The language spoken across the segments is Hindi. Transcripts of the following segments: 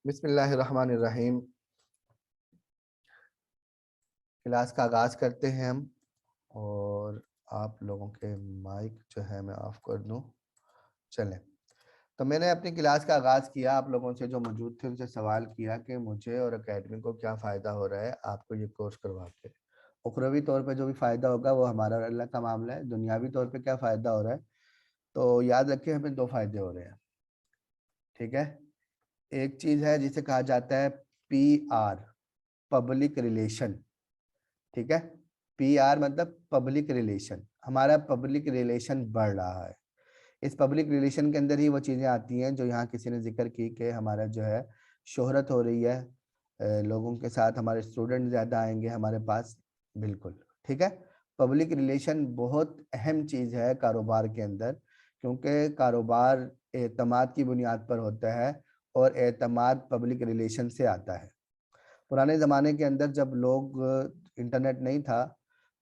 बिस्मिल्लाहिर्रहमानिर्रहीम। क्लास का आगाज़ करते हैं हम। और आप लोगों के माइक जो है मैं ऑफ कर दूं। चलें, तो मैंने अपनी क्लास का आगाज़ किया। आप लोगों से जो मौजूद थे उनसे सवाल किया कि मुझे और एकेडमी को क्या फ़ायदा हो रहा है आपको ये कोर्स करवा के। उखरवी तौर पे जो भी फ़ायदा होगा वो हमारा और अल्लाह का मामला है। दुनियावी तौर पे क्या फ़ायदा हो रहा है, तो याद रखिए हमें दो फ़ायदे हो रहे हैं। ठीक है, एक चीज़ है जिसे कहा जाता है PR, पब्लिक रिलेशन। ठीक है, PR मतलब पब्लिक रिलेशन। हमारा पब्लिक रिलेशन बढ़ रहा है। इस पब्लिक रिलेशन के अंदर ही वो चीज़ें आती हैं जो यहाँ किसी ने जिक्र की कि हमारा जो है शोहरत हो रही है, लोगों के साथ हमारे स्टूडेंट ज़्यादा आएंगे हमारे पास। बिल्कुल ठीक है, पब्लिक रिलेशन बहुत अहम चीज़ है कारोबार के अंदर, क्योंकि कारोबार एतमाद की बुनियाद पर होता है और एतमाद पब्लिक रिलेशन से आता है। पुराने ज़माने के अंदर जब लोग इंटरनेट नहीं था,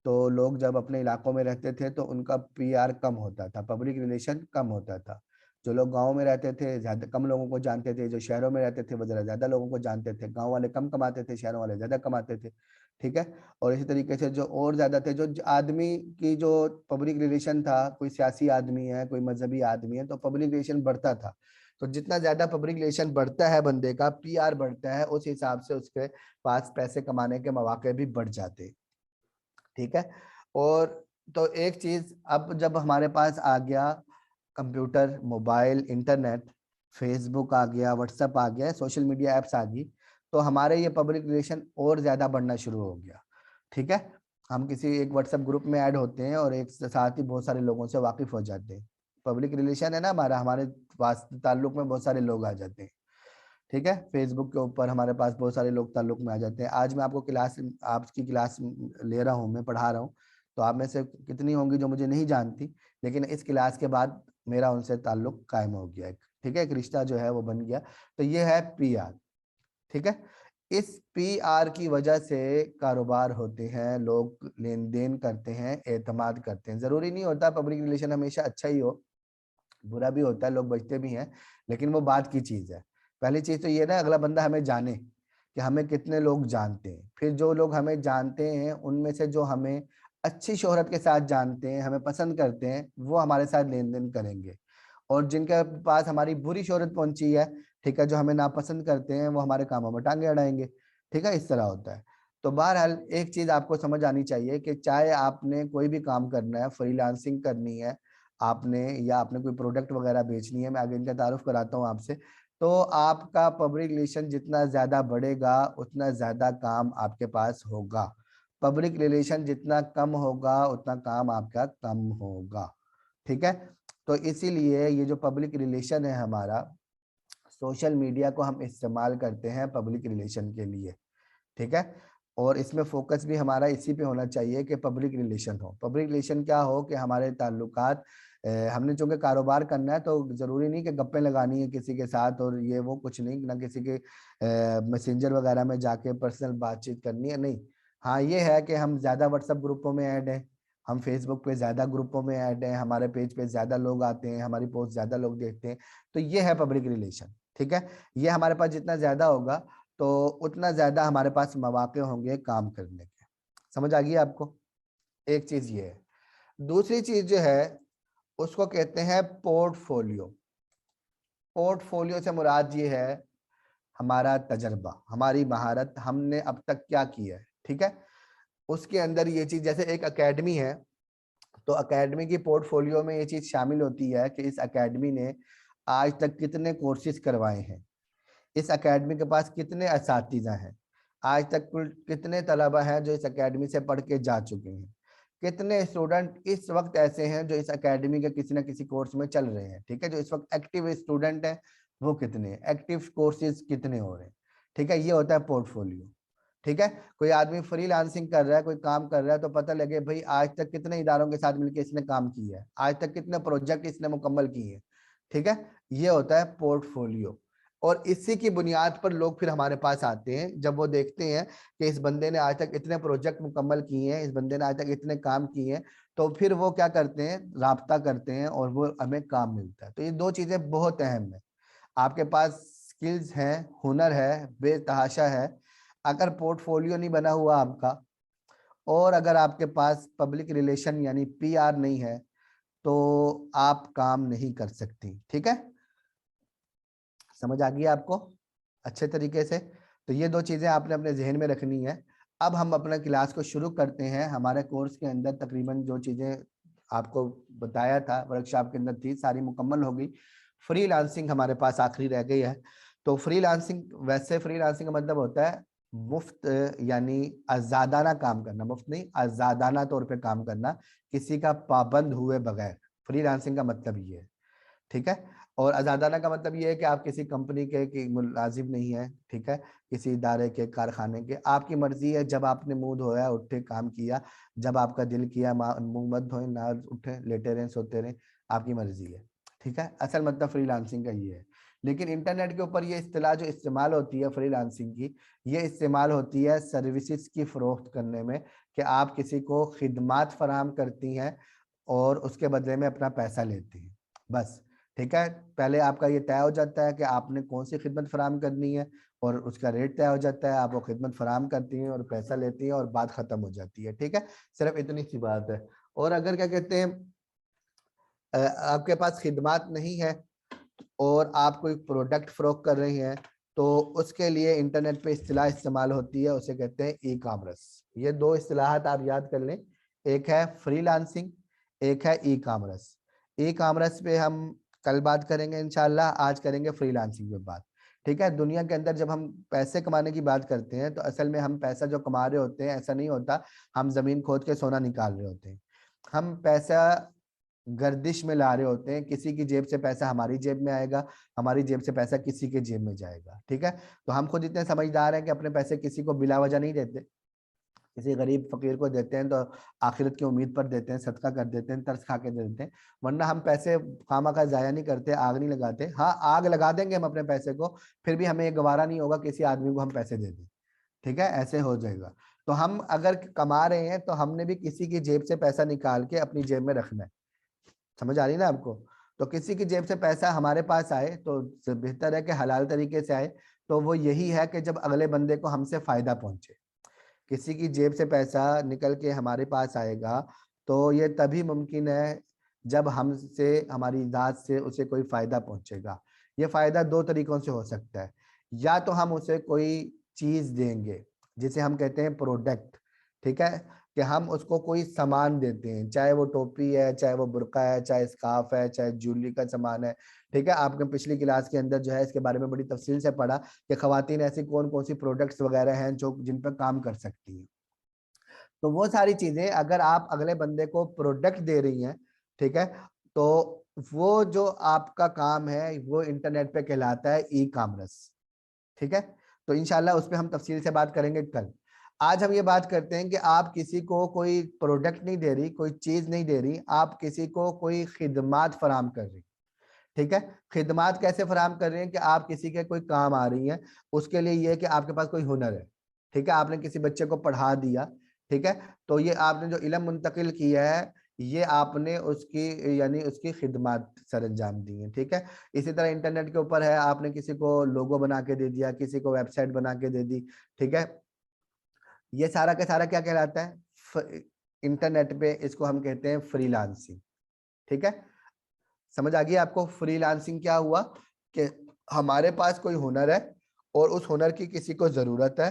तो लोग जब अपने इलाकों में रहते थे तो उनका PR कम होता था, पब्लिक रिलेशन कम होता था। जो लोग गाँव में रहते थे ज़्यादा कम लोगों को जानते थे, जो शहरों में रहते थे वो ज़रा ज़्यादा लोगों को जानते थे। गाँव वाले कम कमाते थे, शहरों वाले ज़्यादा कमाते थे। ठीक है, और इसी तरीके से जो और ज़्यादा थे, जो आदमी की जो पब्लिक रिलेशन था, कोई सियासी आदमी है, कोई मजहबी आदमी है, तो पब्लिक रिलेशन बढ़ता था। तो जितना ज़्यादा पब्लिक रिलेशन बढ़ता है बंदे का, PR बढ़ता है, उस हिसाब से उसके पास पैसे कमाने के मौके भी बढ़ जाते हैं। ठीक है, और तो एक चीज़ अब जब हमारे पास आ गया कंप्यूटर, मोबाइल, इंटरनेट, फेसबुक आ गया, व्हाट्सएप आ गया, सोशल मीडिया ऐप्स आ गई, तो हमारे ये पब्लिक रिलेशन और ज़्यादा बढ़ना शुरू हो गया। ठीक है, हम किसी एक व्हाट्सएप ग्रुप में ऐड होते हैं और एक साथ ही बहुत सारे लोगों से वाकिफ हो जाते हैं। पब्लिक रिलेशन है ना हमारा, हमारे पास ताल्लुक में बहुत सारे लोग आ जाते हैं। ठीक है, फेसबुक के ऊपर हमारे पास बहुत सारे लोग ताल्लुक में आ जाते हैं। आज मैं आपको आपकी क्लास ले रहा हूँ, मैं पढ़ा रहा हूँ, तो आप में से कितनी होंगी जो मुझे नहीं जानती, लेकिन इस क्लास के बाद मेरा उनसे ताल्लुक कायम हो गया। ठीक है, एक रिश्ता जो है वो बन गया। तो ये है PR। ठीक है, इस PR की वजह से कारोबार होते हैं, लोग लेन देन करते हैं, एतमाद करते हैं। जरूरी नहीं होता पब्लिक रिलेशन हमेशा अच्छा ही हो, बुरा भी होता है, लोग बचते भी हैं, लेकिन वो बात की चीज है। पहली चीज तो ये ना, अगला बंदा हमें जाने कि हमें कितने लोग जानते हैं। फिर जो लोग हमें जानते हैं उनमें से जो हमें अच्छी शोहरत के साथ जानते हैं, हमें पसंद करते हैं, वो हमारे साथ लेन देन करेंगे। और जिनके पास हमारी बुरी शोहरत पहुंची है, ठीक है, जो हमें नापसंद करते हैं, वो हमारे कामों में टांगे अड़ाएंगे। ठीक है, इस तरह होता है। तो बहरहाल एक चीज आपको समझ आनी चाहिए कि चाहे आपने कोई भी काम करना है, फ्रीलांसिंग करनी है आपने, या आपने कोई प्रोडक्ट वगैरह बेचनी है, मैं आगे इनका तारुफ कराता हूँ आपसे, तो आपका पब्लिक रिलेशन जितना ज्यादा बढ़ेगा उतना ज्यादा काम आपके पास होगा। पब्लिक रिलेशन जितना कम होगा उतना काम आपका कम होगा। ठीक है, तो इसीलिए ये जो पब्लिक रिलेशन है हमारा, सोशल मीडिया को हम इस्तेमाल करते हैं पब्लिक रिलेशन के लिए। ठीक है, और इसमें फोकस भी हमारा इसी पे होना चाहिए कि पब्लिक रिलेशन हो। पब्लिक रिलेशन क्या हो कि हमारे ताल्लुकात, हमने चूंकि कारोबार करना है तो जरूरी नहीं कि गप्पे लगानी है किसी के साथ और ये वो, कुछ नहीं, ना किसी के मैसेंजर वगैरह में जाके पर्सनल बातचीत करनी है, नहीं। हाँ ये है कि हम ज्यादा व्हाट्सएप ग्रुपों में ऐड हैं, हम फेसबुक पे ज्यादा ग्रुपों में ऐड हैं, हमारे पेज पे ज्यादा लोग आते हैं, हमारी पोस्ट ज्यादा लोग देखते हैं, तो ये है पब्लिक रिलेशन। ठीक है, ये हमारे पास जितना ज्यादा होगा तो उतना ज्यादा हमारे पास मौके होंगे काम करने के। समझ आ गई आपको? एक चीज ये है। दूसरी चीज जो है उसको कहते हैं पोर्टफोलियो। पोर्टफोलियो से मुराद ये है हमारा तजर्बा, हमारी महारत, हमने अब तक क्या किया है। ठीक है, उसके अंदर ये चीज, जैसे एक एकेडमी है, तो एकेडमी की पोर्टफोलियो में ये चीज शामिल होती है कि इस एकेडमी ने आज तक कितने कोर्सेज करवाए हैं, इस एकेडमी के पास कितने असातिज़ा हैं, आज तक कुल कितने तलबा हैं जो इस एकेडमी से पढ़ के जा चुके हैं, कितने स्टूडेंट इस वक्त ऐसे हैं जो इस एकेडमी के किसी न किसी कोर्स में चल रहे हैं। ठीक है, जो इस वक्त एक्टिव स्टूडेंट हैं वो कितने, एक्टिव कोर्सेज कितने हो रहे हैं। ठीक है, ये होता है पोर्टफोलियो। ठीक है, कोई आदमी फ्रीलांसिंग कर रहा है, कोई काम कर रहा है, तो पता लगे भाई आज तक कितने इदारों के साथ मिलकर इसने काम किया है, आज तक कितने प्रोजेक्ट इसने मुकम्मल किए हैं। ठीक है, ये होता है पोर्टफोलियो। और इसी की बुनियाद पर लोग फिर हमारे पास आते हैं, जब वो देखते हैं कि इस बंदे ने आज तक इतने प्रोजेक्ट मुकम्मल किए हैं, इस बंदे ने आज तक इतने काम किए हैं, तो फिर वो क्या करते हैं, राब्ता करते हैं और वो हमें काम मिलता है। तो ये दो चीजें बहुत अहम है। आपके पास स्किल्स हैं, हुनर है, बेतहाशा है, अगर पोर्टफोलियो नहीं बना हुआ आपका और अगर आपके पास पब्लिक रिलेशन यानी पीआर नहीं है तो आप काम नहीं कर सकती। ठीक है, समझ आ गई आपको अच्छे तरीके से? तो ये दो चीजें आपने अपने जहन में रखनी है। अब हम अपना क्लास को शुरू करते हैं। हमारे कोर्स के अंदर तकरीबन जो चीजें आपको बताया था वर्कशॉप के अंदर थी सारी मुकम्मल हो गई। फ्रीलांसिंग हमारे पास आखिरी रह गई है। तो फ्रीलांसिंग, वैसे फ्रीलांसिंग का मतलब होता है मुफ्त यानी आजादाना काम करना, मुफ्त नहीं आजादाना तौर पे काम करना, किसी का पाबंद हुए बगैर। फ्रीलांसिंग का मतलब ये है। ठीक है, और आजादाना का मतलब ये है कि आप किसी कंपनी के मुलाजिम नहीं है। ठीक है, किसी इदारे के, कारखाने के, आपकी मर्जी है। जब आपने मुंह धोया उठे काम किया, जब आपका दिल किया मुंह मत धोए ना उठे, लेटे रहें सोते रहें, आपकी मर्जी है। ठीक है, असल मतलब फ्रीलांसिंग का ये है। लेकिन इंटरनेट के ऊपर ये इस्तेलाह जो इस्तेमाल होती है फ्रीलांसिंग की, ये इस्तेमाल होती है सर्विसेज की फरोख्त करने में, कि आप किसी को खिदमात फराहम करती हैं और उसके बदले में अपना पैसा लेती हैं, बस। ठीक है, पहले आपका ये तय हो जाता है कि आपने कौन सी खिदमत फराहम करनी है और उसका रेट तय हो जाता है, आप वो खिदमत फराहम करती हैं और पैसा लेती हैं और बात खत्म हो जाती है। ठीक है, सिर्फ इतनी सी बात है। और अगर क्या कहते हैं आपके पास खिदमत नहीं है और आप कोई प्रोडक्ट फरोख्त कर रही हैं, तो उसके लिए इंटरनेट पे इस्तिलाह इस्तेमाल होती है, उसे कहते हैं ई कामर्स। ये दो इस्तिलाहात आप याद कर लें, एक है फ्रीलांसिंग, एक है ई कामर्स। ई कामर्स पे हम कल बात करेंगे इंशाल्लाह, आज करेंगे फ्रीलांसिंग पे बात। ठीक है, दुनिया के अंदर जब हम पैसे कमाने की बात करते हैं तो असल में हम पैसा जो कमा रहे होते हैं, ऐसा नहीं होता हम जमीन खोद के सोना निकाल रहे होते हैं। हम पैसा गर्दिश में ला रहे होते हैं, किसी की जेब से पैसा हमारी जेब में आएगा, हमारी जेब से पैसा किसी के जेब में जाएगा। ठीक है, तो हम खुद इतने समझदार हैं कि अपने पैसे किसी को बिला वजह नहीं देते, किसी गरीब फकीर को देते हैं तो आखिरत की उम्मीद पर देते हैं, सदका कर देते हैं, तरस खा के दे देते हैं। वरना हम पैसे खामा खा जाया नहीं करते, आग नहीं लगाते। हाँ, आग लगा देंगे हम अपने पैसे को, फिर भी हमें ये गवारा नहीं होगा किसी आदमी को हम पैसे दे दें। ठीक है, ऐसे हो जाएगा। तो हम अगर कमा रहे हैं तो हमने भी किसी की जेब से पैसा निकाल के अपनी जेब में रखना है। समझ आ रही ना आपको? तो किसी की जेब से पैसा हमारे पास आए तो बेहतर है कि हलाल तरीके से आए। तो वो यही है कि जब अगले बंदे को हमसे फायदा पहुंचे। किसी की जेब से पैसा निकल के हमारे पास आएगा तो ये तभी मुमकिन है जब हमसे, हमारी जात से उसे कोई फायदा पहुंचेगा। ये फायदा दो तरीकों से हो सकता है। या तो हम उसे कोई चीज देंगे जिसे हम कहते हैं प्रोडक्ट। ठीक है, कि हम उसको कोई सामान देते हैं, चाहे वो टोपी है, चाहे वो बुर्का है, चाहे स्कार्फ है, चाहे ज्वेलरी का सामान है। ठीक है, आपने पिछली क्लास के अंदर जो है इसके बारे में बड़ी तफसील से पढ़ा कि खवातीन ऐसी कौन कौन सी प्रोडक्ट्स वगैरह हैं जो जिन पर काम कर सकती हैं। तो वो सारी चीजें अगर आप अगले बंदे को प्रोडक्ट दे रही हैं, ठीक है, तो वो जो आपका काम है वो इंटरनेट पे कहलाता है ई कामर्स। ठीक है, तो इंशाल्लाह उस पर हम तफसील से बात करेंगे कल। आज हम ये बात करते हैं कि आप किसी को कोई प्रोडक्ट नहीं दे रही, कोई चीज नहीं दे रही, आप किसी को कोई खिदमात फराम कर रही। ठीक है, खिदमात कैसे फराम कर रही हैं कि आप किसी के कोई काम आ रही हैं, उसके लिए ये है कि आपके पास कोई हुनर है। ठीक है, आपने किसी बच्चे को पढ़ा दिया। ठीक है, तो ये आपने जो इल्म मुंतकिल किया है, ये आपने उसकी यानी उसकी खिदमत सर अंजाम दी है। ठीक है, इसी तरह इंटरनेट के ऊपर है, आपने किसी को लोगो बना के दे दिया, किसी को वेबसाइट बना के दे दी। ठीक है, ये सारा का सारा क्या कहलाता है इंटरनेट पे, इसको हम कहते हैं फ्रीलांसिंग। ठीक है, समझ आ गई आपको? फ्रीलांसिंग क्या हुआ कि हमारे पास कोई हुनर है और उस हुनर की किसी को जरूरत है,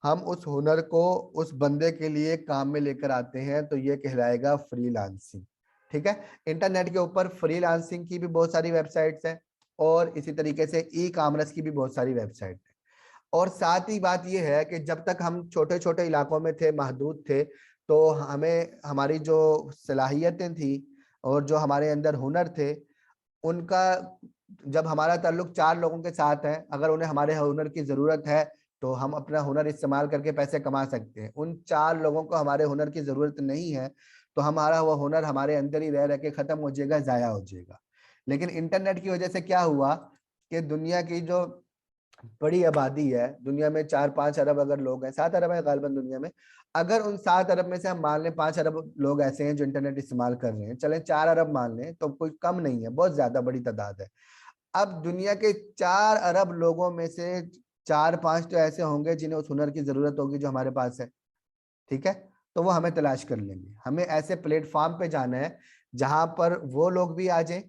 हम उस हुनर को उस बंदे के लिए काम में लेकर आते हैं, तो ये कहलाएगा फ्रीलांसिंग। ठीक है, इंटरनेट के ऊपर फ्रीलांसिंग की भी बहुत सारी वेबसाइट्स हैं और इसी तरीके से ई कॉमर्स की भी बहुत सारी वेबसाइट है। और साथ ही बात यह है कि जब तक हम छोटे छोटे इलाकों में थे, महदूद थे, तो हमें हमारी जो सलाहियतें थी और जो हमारे अंदर हुनर थे, उनका, जब हमारा ताल्लुक चार लोगों के साथ है, अगर उन्हें हमारे हुनर की जरूरत है तो हम अपना हुनर इस्तेमाल करके पैसे कमा सकते हैं। उन चार लोगों को हमारे हुनर की जरूरत नहीं है तो हमारा वो हुनर हमारे अंदर ही रह रह के खत्म हो जाएगा, जाया हो जाएगा। लेकिन इंटरनेट की वजह से क्या हुआ कि दुनिया की जो बड़ी आबादी है, दुनिया में 4-5 अरब अगर लोग हैं, 7 अरब है गालिबन दुनिया में, अगर उन 7 अरब में से हम मान लें 5 अरब लोग ऐसे हैं जो इंटरनेट इस्तेमाल कर रहे हैं, चले 4 अरब मान लें, तो कोई कम नहीं है, बहुत ज्यादा बड़ी तादाद है। अब दुनिया के 4 अरब लोगों में से 4-5 तो ऐसे होंगे जिन्हें उस हुनर की जरूरत होगी जो हमारे पास है, ठीक है। तो वो हमें तलाश कर लेंगे। हमें ऐसे प्लेटफॉर्म पे जाना है जहां पर वो लोग भी आ जाएं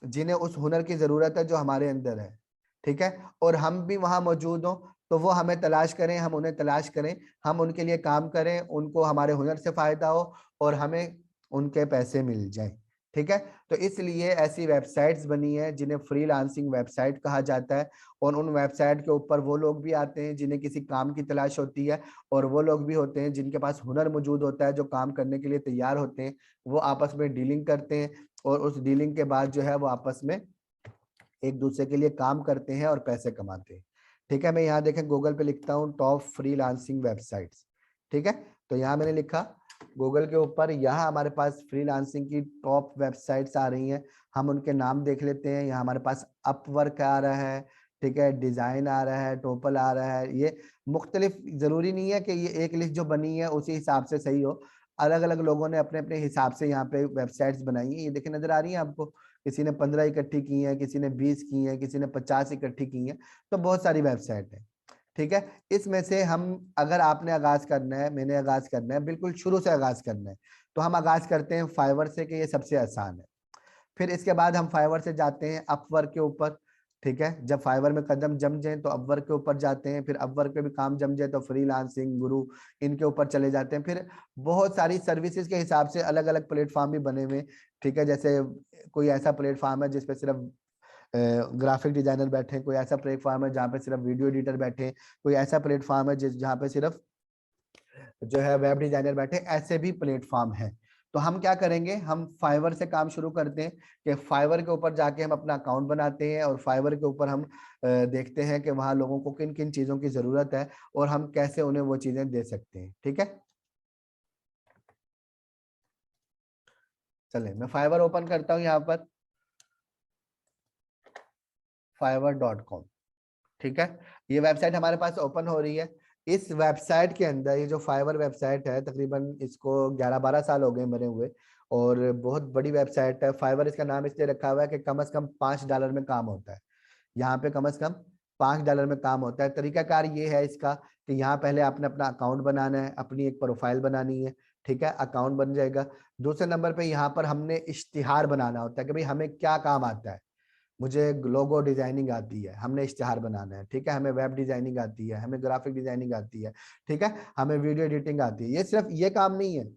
जिन्हें उस हुनर की जरूरत है जो हमारे अंदर है, ठीक है, और हम भी वहां मौजूद हों। तो वो हमें तलाश करें, हम उन्हें तलाश करें, हम उनके लिए काम करें, उनको हमारे हुनर से फायदा हो और हमें उनके पैसे मिल जाएं, ठीक है। तो इसलिए ऐसी वेबसाइट्स बनी है जिन्हें फ्रीलांसिंग वेबसाइट कहा जाता है। और उन वेबसाइट के ऊपर वो लोग भी आते हैं जिन्हें किसी काम की तलाश होती है, और वो लोग भी होते हैं जिनके पास हुनर मौजूद होता है, जो काम करने के लिए तैयार होते हैं। वो आपस में डीलिंग करते हैं और उस डीलिंग के बाद जो है वो आपस में एक दूसरे के लिए काम करते हैं और पैसे कमाते हैं, ठीक है। मैं यहाँ देखें गूगल पे लिखता हूँ टॉप फ्रीलांसिंग वेबसाइट्स, ठीक है। तो यहाँ मैंने लिखा गूगल के ऊपर, यहाँ हमारे पास फ्रीलांसिंग की टॉप वेबसाइट्स आ रही हैं। हम उनके नाम देख लेते हैं। यहाँ हमारे पास अपवर्क आ रहा है, ठीक है, डिजाइन आ रहा है, टोपल आ रहा है। ये मुख्तलिफ, जरूरी नहीं है कि ये एक लिस्ट जो बनी है उसी हिसाब से सही हो। अलग अलग लोगों ने अपने अपने हिसाब से यहाँ पे वेबसाइट्स बनाई है। ये देखे नजर आ रही है आपको, किसी ने 15 इकट्ठी की है, किसी ने 20 की है, किसी ने 50 इकट्ठी की है। तो बहुत सारी वेबसाइट है, ठीक है। इसमें से हम, अगर आपने आगाज करना है, मैंने आगाज करना है, बिल्कुल शुरू से आगाज करना है, तो हम आगाज करते हैं फाइवर से कि ये सबसे आसान है। फिर इसके बाद हम फाइवर से जाते हैं अपवर्क के ऊपर, ठीक है। जब फाइवर में कदम जम जाए तो अपवर्क के ऊपर जाते हैं। फिर अपवर्क पे भी काम जम जाए तो फ्रीलांसिंग, गुरु, इनके ऊपर चले जाते हैं। फिर बहुत सारी सर्विसेज के हिसाब से अलग अलग प्लेटफॉर्म भी बने हुए, ठीक है। जैसे कोई ऐसा प्लेटफॉर्म है जिसपे सिर्फ ग्राफिक डिजाइनर बैठे हैं, कोई ऐसा प्लेटफॉर्म है जहाँ पे सिर्फ वीडियो एडिटर बैठे हैं, कोई ऐसा प्लेटफॉर्म है जहाँ पे सिर्फ जो है वेब डिजाइनर बैठे, ऐसे भी प्लेटफॉर्म है। तो हम क्या करेंगे, हम फाइवर से काम शुरू करते हैं कि फाइवर के ऊपर जाके हम अपना अकाउंट बनाते हैं और फाइवर के ऊपर हम देखते हैं कि वहां लोगों को किन किन चीजों की जरूरत है और हम कैसे उन्हें वो चीजें दे सकते हैं, ठीक है। चले मैं फाइवर ओपन करता हूँ यहाँ पर, fiverr.com, ठीक है। ये वेबसाइट हमारे पास ओपन हो रही है। इस वेबसाइट के अंदर, ये जो फाइवर वेबसाइट है, तकरीबन इसको 11-12 साल हो गए बने हुए, और बहुत बड़ी वेबसाइट है। फाइवर इसका नाम इसलिए रखा हुआ है कि कम से कम $5 में काम होता है। यहाँ पे कम से कम $5 में काम होता है। तरीकाकार ये है इसका कि यहाँ पहले आपने अपना अकाउंट बनाना है, अपनी एक प्रोफाइल बनानी है, ठीक है, अकाउंट बन जाएगा। दूसरे नंबर पे यहाँ पर हमने इश्तिहार बनाना होता है कि भाई हमें क्या काम आता है। मुझे लोगो डिजाइनिंग आती है, हमने इश्तिहार बनाना है, ठीक है। हमें वेब डिजाइनिंग आती है, हमें ग्राफिक डिजाइनिंग आती है, ठीक है। हमें वीडियो एडिटिंग आती है। ये सिर्फ ये काम नहीं है,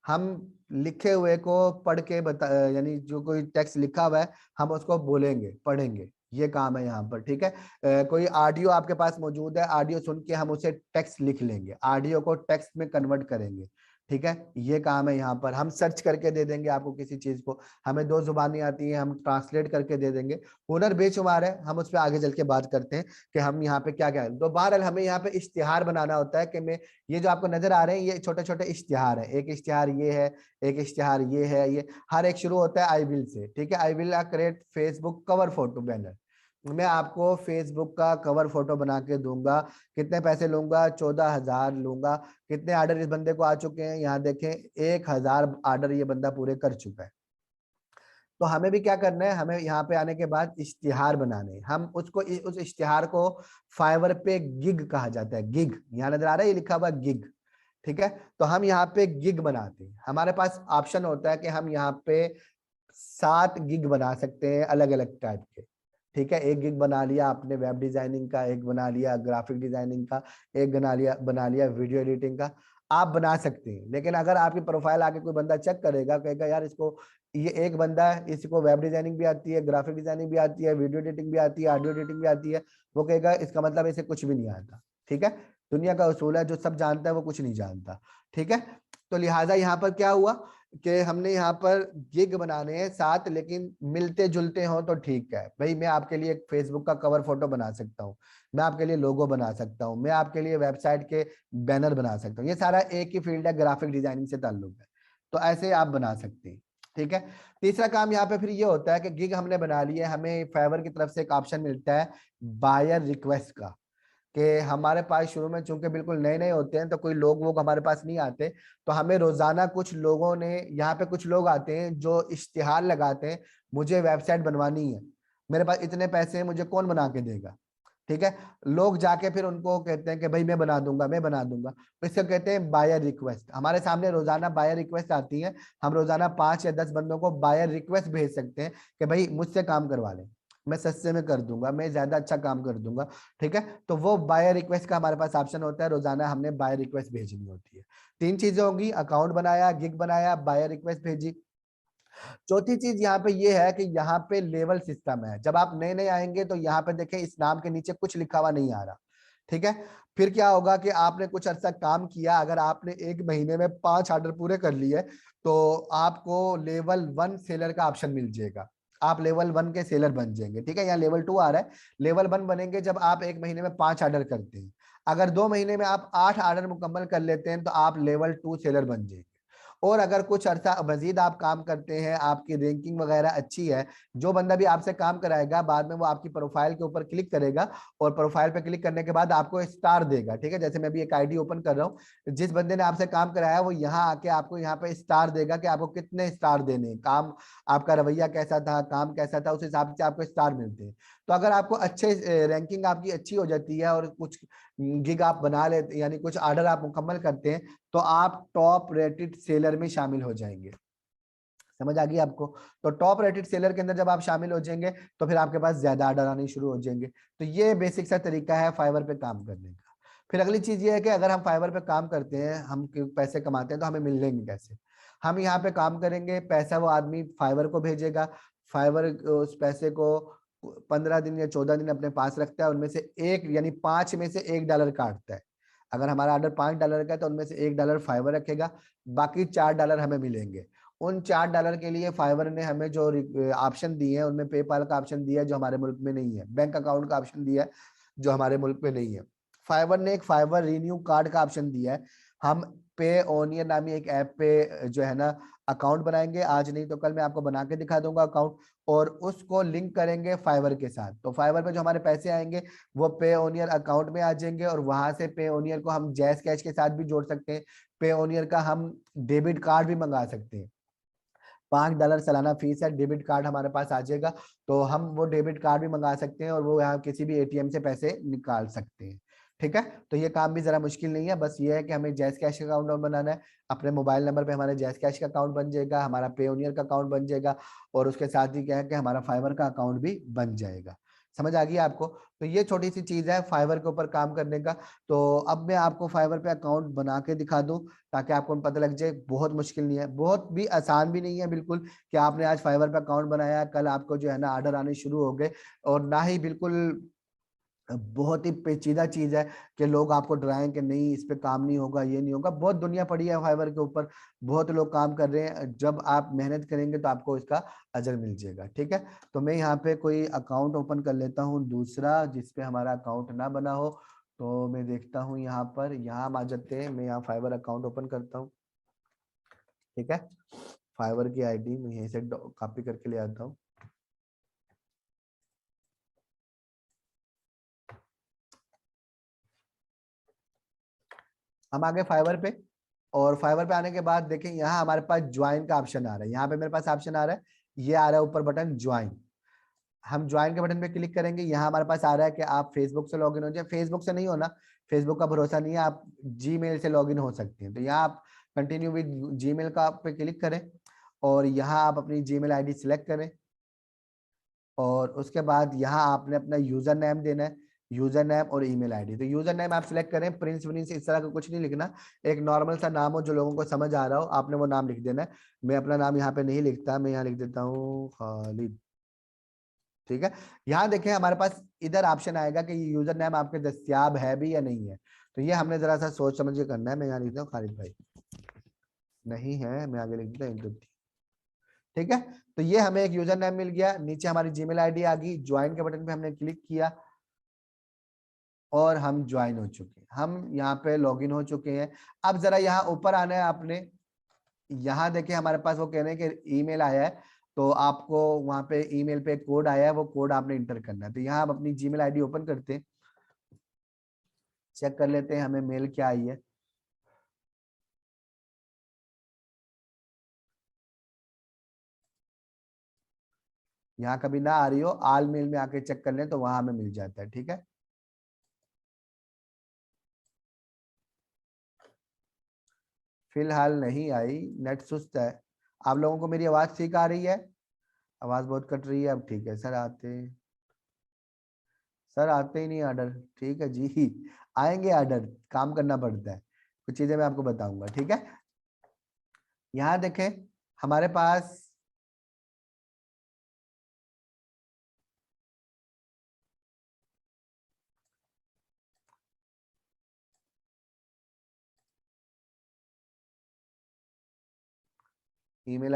हम लिखे हुए को पढ़ के बता, यानी जो कोई टेक्स्ट लिखा हुआ है हम उसको बोलेंगे, पढ़ेंगे, ये काम है यहाँ पर, ठीक है। कोई ऑडियो आपके पास मौजूद है, ऑडियो सुन के हम उसे टेक्स्ट लिख लेंगे, ऑडियो को टेक्स्ट में कन्वर्ट करेंगे, ठीक है। ये काम है यहाँ पर। हम सर्च करके दे देंगे आपको किसी चीज को, हमें 2 जुबानी आती है, हम ट्रांसलेट करके दे देंगे। हुनर बेशुमार है, हम उस पर आगे चल के बात करते हैं कि हम यहाँ पे क्या क्या है। तो बहरहाल हमें यहाँ पे इश्तिहार बनाना होता है कि मैं, ये जो आपको नजर आ रहे हैं ये छोटे छोटे इश्तिहार है। एक इश्तिहार ये है, एक इश्तिहार ये है, ये हर एक शुरू होता है आई विल से, ठीक है। I will create Facebook cover photo banner. मैं आपको फेसबुक का कवर फोटो बना के दूंगा। कितने पैसे लूंगा? 14,000 लूंगा। कितने ऑर्डर इस बंदे को आ चुके हैं? यहाँ देखें 1,000 ऑर्डर ये बंदा पूरे कर चुका है। तो हमें भी क्या करना है, हमें यहाँ पे आने के बाद इश्तिहार बनाने हैं। हम उसको उस इश्तिहार को फाइवर पे गिग कहा जाता है। गिग यहाँ नजर आ रहा है, ये लिखा हुआ गिग, ठीक है। तो हम यहाँ पे गिग बनाते हैं। हमारे पास ऑप्शन होता है कि हम यहाँ पे 7 गिग बना सकते हैं अलग अलग टाइप के, ठीक है। एक गिग बना लिया आपने वेब डिजाइनिंग का, एक बना लिया ग्राफिक डिजाइनिंग का, एक बना लिया वीडियो एडिटिंग का। आप बना सकते हैं, लेकिन अगर आपकी प्रोफाइल आके कोई बंदा चेक करेगा, कहेगा यार इसको, ये एक बंदा है, इसको वेब डिजाइनिंग भी आती है, ग्राफिक डिजाइनिंग भी आती है, वीडियो एडिटिंग भी आती है, ऑडियो एडिटिंग भी आती है, वो कहेगा इसका मतलब इसे कुछ भी नहीं आता, ठीक है। दुनिया का उसूल है, जो सब जानता है वो कुछ नहीं जानता, ठीक है। तो लिहाजा यहाँ पर क्या हुआ कि हमने यहाँ पर गिग बनाने हैं 7, लेकिन मिलते जुलते हो तो ठीक है भाई। मैं आपके लिए एक फेसबुक का कवर फोटो बना सकता हूँ, मैं आपके लिए लोगो बना सकता हूँ, मैं आपके लिए वेबसाइट के बैनर बना सकता हूँ। ये सारा एक ही फील्ड है, ग्राफिक डिजाइनिंग से ताल्लुक है। तो ऐसे आप बना सकते हैं, ठीक है। तीसरा काम यहाँ पे फिर ये होता है कि गिग हमने बना लिया, हमें फाइवर की तरफ से एक ऑप्शन मिलता है बायर रिक्वेस्ट का, कि हमारे पास शुरू में चूंकि बिल्कुल नए नए होते हैं तो कोई लोग वो हमारे पास नहीं आते। तो हमें रोजाना कुछ लोगों ने, यहाँ पे कुछ लोग आते हैं जो इश्तिहार लगाते हैं, मुझे वेबसाइट बनवानी है, मेरे पास इतने पैसे हैं, मुझे कौन बना के देगा? ठीक है, लोग जाके फिर उनको कहते हैं कि भाई मैं बना दूंगा, मैं बना दूंगा। तो इसको कहते हैं बायर रिक्वेस्ट। हमारे सामने रोजाना बायर रिक्वेस्ट आती है, हम रोजाना 5 या 10 बंदों को बायर रिक्वेस्ट भेज सकते हैं कि भाई मुझसे काम करवा लें, मैं सस्ते में कर दूंगा, मैं ज्यादा अच्छा काम कर दूंगा। ठीक है, तो वो बायर रिक्वेस्ट का हमारे पास ऑप्शन होता है, रोजाना हमने बायर रिक्वेस्ट भेजनी होती है। 3 चीजें होगी, अकाउंट बनाया, गिग बनाया, बायर रिक्वेस्ट भेजी। चौथी चीज यहाँ पे ये है कि यहाँ पे लेवल सिस्टम है। जब आप नए नए आएंगे तो यहाँ पे देखें इस नाम के नीचे कुछ लिखा हुआ नहीं आ रहा। ठीक है, फिर क्या होगा कि आपने कुछ अर्सा काम किया, अगर आपने 1 महीने में 5 ऑर्डर पूरे कर लिए तो आपको लेवल 1 सेलर का ऑप्शन मिल जाएगा, आप लेवल 1 के सेलर बन जाएंगे। ठीक है, यहाँ लेवल 2 आ रहा है, लेवल 1 बनेंगे जब आप 1 महीने में 5 ऑर्डर करते हैं। अगर 2 महीने में आप 8 ऑर्डर मुकम्मल कर लेते हैं तो आप लेवल 2 सेलर बन जाएंगे। और अगर कुछ अर्सा मजीद आप काम करते हैं, आपकी रैंकिंग वगैरह अच्छी है, जो बंदा भी आपसे काम कराएगा बाद में वो आपकी प्रोफाइल के ऊपर क्लिक करेगा और प्रोफाइल पे क्लिक करने के बाद आपको स्टार देगा। ठीक है, जैसे मैं भी एक आईडी ओपन कर रहा हूँ, जिस बंदे ने आपसे काम कराया वो यहाँ आके आपको यहाँ पे स्टार देगा कि आपको कितने स्टार देने हैं, काम आपका रवैया कैसा था, काम कैसा था, उस हिसाब से आपको स्टार मिलते हैं। तो अगर आपको अच्छे रैंकिंग आपकी अच्छी हो जाती है और कुछ गिग आप बना लेते, यानी कुछ ऑर्डर आप मुकम्मल करते हैं, तो आप टॉप रेटेड सेलर में शामिल हो जाएंगे। समझ आ गई आपको? तो टॉप रेटेड सेलर के अंदर जब आप शामिल हो जाएंगे तो फिर आपके पास ज्यादा ऑर्डर आने शुरू हो जाएंगे। तो ये बेसिक सा तरीका है फाइवर पे काम करने का। फिर अगली चीज ये है कि अगर हम फाइवर पे काम करते हैं, हम पैसे कमाते हैं, तो हमें मिलेंगे कैसे? हम यहाँ पे काम करेंगे, पैसा वो आदमी फाइवर को भेजेगा, फाइवर उस पैसे को 15 दिन या 14 दिन अपने पास रखता है, उनमें से एक यानी 5 में से $1 काटता है। अगर हमारा ऑर्डर $5 का है तो उनमें से $1 फाइवर रखेगा, बाकी $4 हमें मिलेंगे। उन $4 के लिए फाइवर ने हमें जो ऑप्शन दिए हैं उनमें पेपाल का ऑप्शन दिया है जो हमारे मुल्क में नहीं है, बैंक अकाउंट का ऑप्शन दिया है जो हमारे मुल्क में नहीं है। फाइवर ने एक फाइवर रिन्यू कार्ड का ऑप्शन दिया है। हम पे ओनियर नामी एक ऐप पे जो है ना अकाउंट बनाएंगे, आज नहीं तो कल मैं आपको बना के दिखा दूंगा अकाउंट, और उसको लिंक करेंगे फाइवर के साथ। तो फाइवर पे जो हमारे पैसे आएंगे वो पे ओनियर अकाउंट में आ जाएंगे, और वहां से पे ओनियर को हम जैस कैश के साथ भी जोड़ सकते हैं, पे ओनियर का हम डेबिट कार्ड भी मंगा सकते हैं। $5 सालाना फीस है, डेबिट कार्ड हमारे पास आ जाएगा, तो हम वो डेबिट कार्ड भी मंगा सकते हैं और वो यहाँ किसी भी एटीएम से पैसे निकाल सकते हैं। ठीक है, तो ये काम भी जरा मुश्किल नहीं है, बस ये है कि हमें जैस कैश का अकाउंट बनाना है। अपने मोबाइल नंबर पे हमारे जैस कैश का अकाउंट बन जाएगा, हमारा पेओनियर का अकाउंट बन जाएगा, और उसके साथ ही क्या है कि हमारा फाइवर का अकाउंट भी बन जाएगा। समझ आ गई आपको? तो ये छोटी सी चीज है फाइवर के ऊपर काम करने का। तो अब मैं आपको फाइवर पे अकाउंट बना के दिखा दूं ताकि आपको पता लग जाए, बहुत मुश्किल नहीं है, बहुत भी आसान भी नहीं है बिल्कुल, कि आपने आज फाइवर पे अकाउंट बनाया, कल आपको जो है ना ऑर्डर आने शुरू हो गए। और ना ही बिल्कुल बहुत ही पेचीदा चीज है कि लोग आपको डराएं कि नहीं इस पे काम नहीं होगा, ये नहीं होगा। बहुत दुनिया पड़ी है फाइवर के ऊपर, बहुत लोग काम कर रहे हैं, जब आप मेहनत करेंगे तो आपको इसका अजर मिल जाएगा। ठीक है, तो मैं यहाँ पे कोई अकाउंट ओपन कर लेता हूँ दूसरा जिसपे हमारा अकाउंट ना बना हो। तो मैं देखता हूँ यहाँ पर, यहाँ हम आ जाते हैं, मैं यहाँ फाइवर अकाउंट ओपन करता हूँ। ठीक है, फाइवर की आईडी मैं यहीं से कॉपी करके ले आता हूँ। हम आगे फाइवर पे, और फाइवर पे आने के बाद देखें यहाँ हमारे पास ज्वाइन का ऑप्शन आ रहा है। यहाँ पे मेरे पास ऑप्शन आ रहा है, ये आ रहा है ऊपर बटन ज्वाइन। हम ज्वाइन के बटन पे क्लिक करेंगे, यहाँ हमारे पास आ रहा है कि आप फेसबुक से लॉगिन हो जाए। फेसबुक से नहीं होना, फेसबुक का भरोसा नहीं है, आप जीमेल से लॉगिन हो सकते हैं। तो यहाँ आप कंटिन्यू विद जीमेल का पे क्लिक करें, और यहाँ आप अपनी जीमेल आईडी सिलेक्ट करें, और उसके बाद यहाँ आपने अपना यूजर नेम देना है, यूजर नेम और ईमेल आईडी। तो यूजर नेम आप सिलेक्ट करें, प्रिंस विंस इस तरह का कुछ नहीं लिखना, एक नॉर्मल सा नाम हो जो लोगों को समझ आ रहा हो, आपने वो नाम लिख देना है। मैं अपना नाम यहाँ पे नहीं लिखता, मैं यहाँ लिख देता हूँ खालिद। ठीक है, यहाँ देखें हमारे पास इधर ऑप्शन आएगा कि ये यूजर नेम आपके दस्तियाब है भी या नहीं है। तो ये हमने जरा सा सोच समझ के करना है। मैं यहाँ लिखता हूँ खालिद भाई, नहीं है मैं आगे लिख देता हूँ। ठीक है, तो ये हमें एक यूजर नेम मिल गया, नीचे हमारी जीमेल आईडी आ गई, ज्वाइन के बटन पे हमने क्लिक किया और हम ज्वाइन हो चुके हैं, हम यहाँ पे लॉगिन हो चुके हैं। अब जरा यहाँ ऊपर आना है आपने, यहाँ देखिए हमारे पास वो कह रहे हैं कि ईमेल आया है, तो आपको वहां पे ईमेल पे कोड आया है, वो कोड आपने इंटर करना है। तो यहाँ आप अपनी जीमेल आईडी ओपन करते हैं, चेक कर लेते हैं हमें मेल क्या आई है। यहाँ कभी ना आ रही हो, आल मेल में आके चेक कर लें तो वहां हमें मिल जाता है। ठीक है, फिलहाल नहीं आई, नेट सुस्त है। आप लोगों को मेरी आवाज ठीक आ रही है? आवाज बहुत कट रही है। अब ठीक है सर आते ही नहीं ऑर्डर। ठीक है जी, आएंगे ऑर्डर, काम करना पड़ता है। कुछ चीजें मैं आपको बताऊंगा। ठीक है, यहाँ देखें हमारे पास ईमेल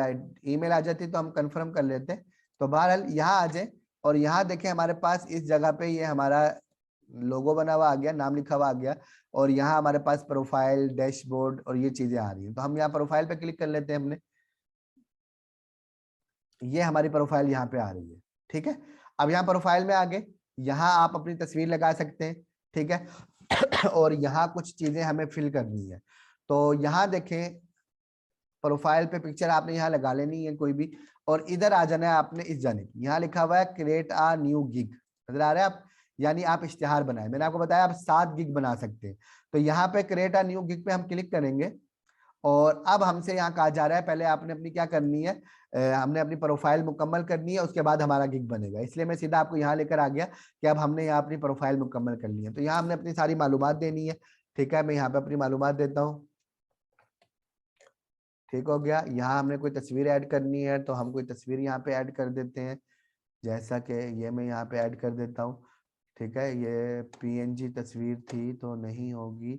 आ जाती तो हम कंफर्म कर लेते। तो बहरहाल यहाँ आ जाए और यहाँ देखें हमारे पास इस जगह पे ये हमारा लोगो बना हुआ आ गया, नाम लिखा हुआ आ गया, और यहाँ हमारे पास प्रोफाइल, डैशबोर्ड और ये चीजें आ रही हैं। तो हम यहाँ प्रोफाइल पे क्लिक कर लेते हैं। हमने ये हमारी प्रोफाइल यहाँ पे आ रही है। ठीक है, अब यहाँ प्रोफाइल में आगे यहाँ आप अपनी तस्वीर लगा सकते हैं। ठीक है और यहाँ कुछ चीजें हमें फिल करनी है। तो यहाँ देखें प्रोफाइल पे पिक्चर आपने यहाँ लगा लेनी है कोई भी, और इधर आ जाना है आपने इस जानिब। यहाँ लिखा हुआ है क्रिएट आ न्यू गिग, नजर आ रहा है आप, यानी आप इश्तिहार बनाए। मैंने आपको बताया आप 7 गिग बना सकते हैं। तो यहाँ पे क्रिएट आ न्यू गिग पे हम क्लिक करेंगे और अब हमसे यहाँ कहा जा रहा है पहले आपने अपनी क्या करनी है, हमने अपनी प्रोफाइल मुकम्मल करनी है, उसके बाद हमारा गिग बनेगा। इसलिए मैं सीधा आपको यहाँ लेकर आ गया कि अब हमने यहाँ अपनी प्रोफाइल मुकम्मल करनी है। तो यहाँ हमने अपनी सारी मालूमात देनी है। ठीक है, मैं यहाँ पे अपनी मालूमात देता हूँ। ठीक हो गया, यहाँ हमने कोई तस्वीर ऐड करनी है तो हम कोई तस्वीर यहाँ पे ऐड कर देते हैं, जैसा कि ये मैं यहाँ पे ऐड कर देता हूँ। ठीक है, ये पीएनजी तस्वीर थी तो नहीं होगी,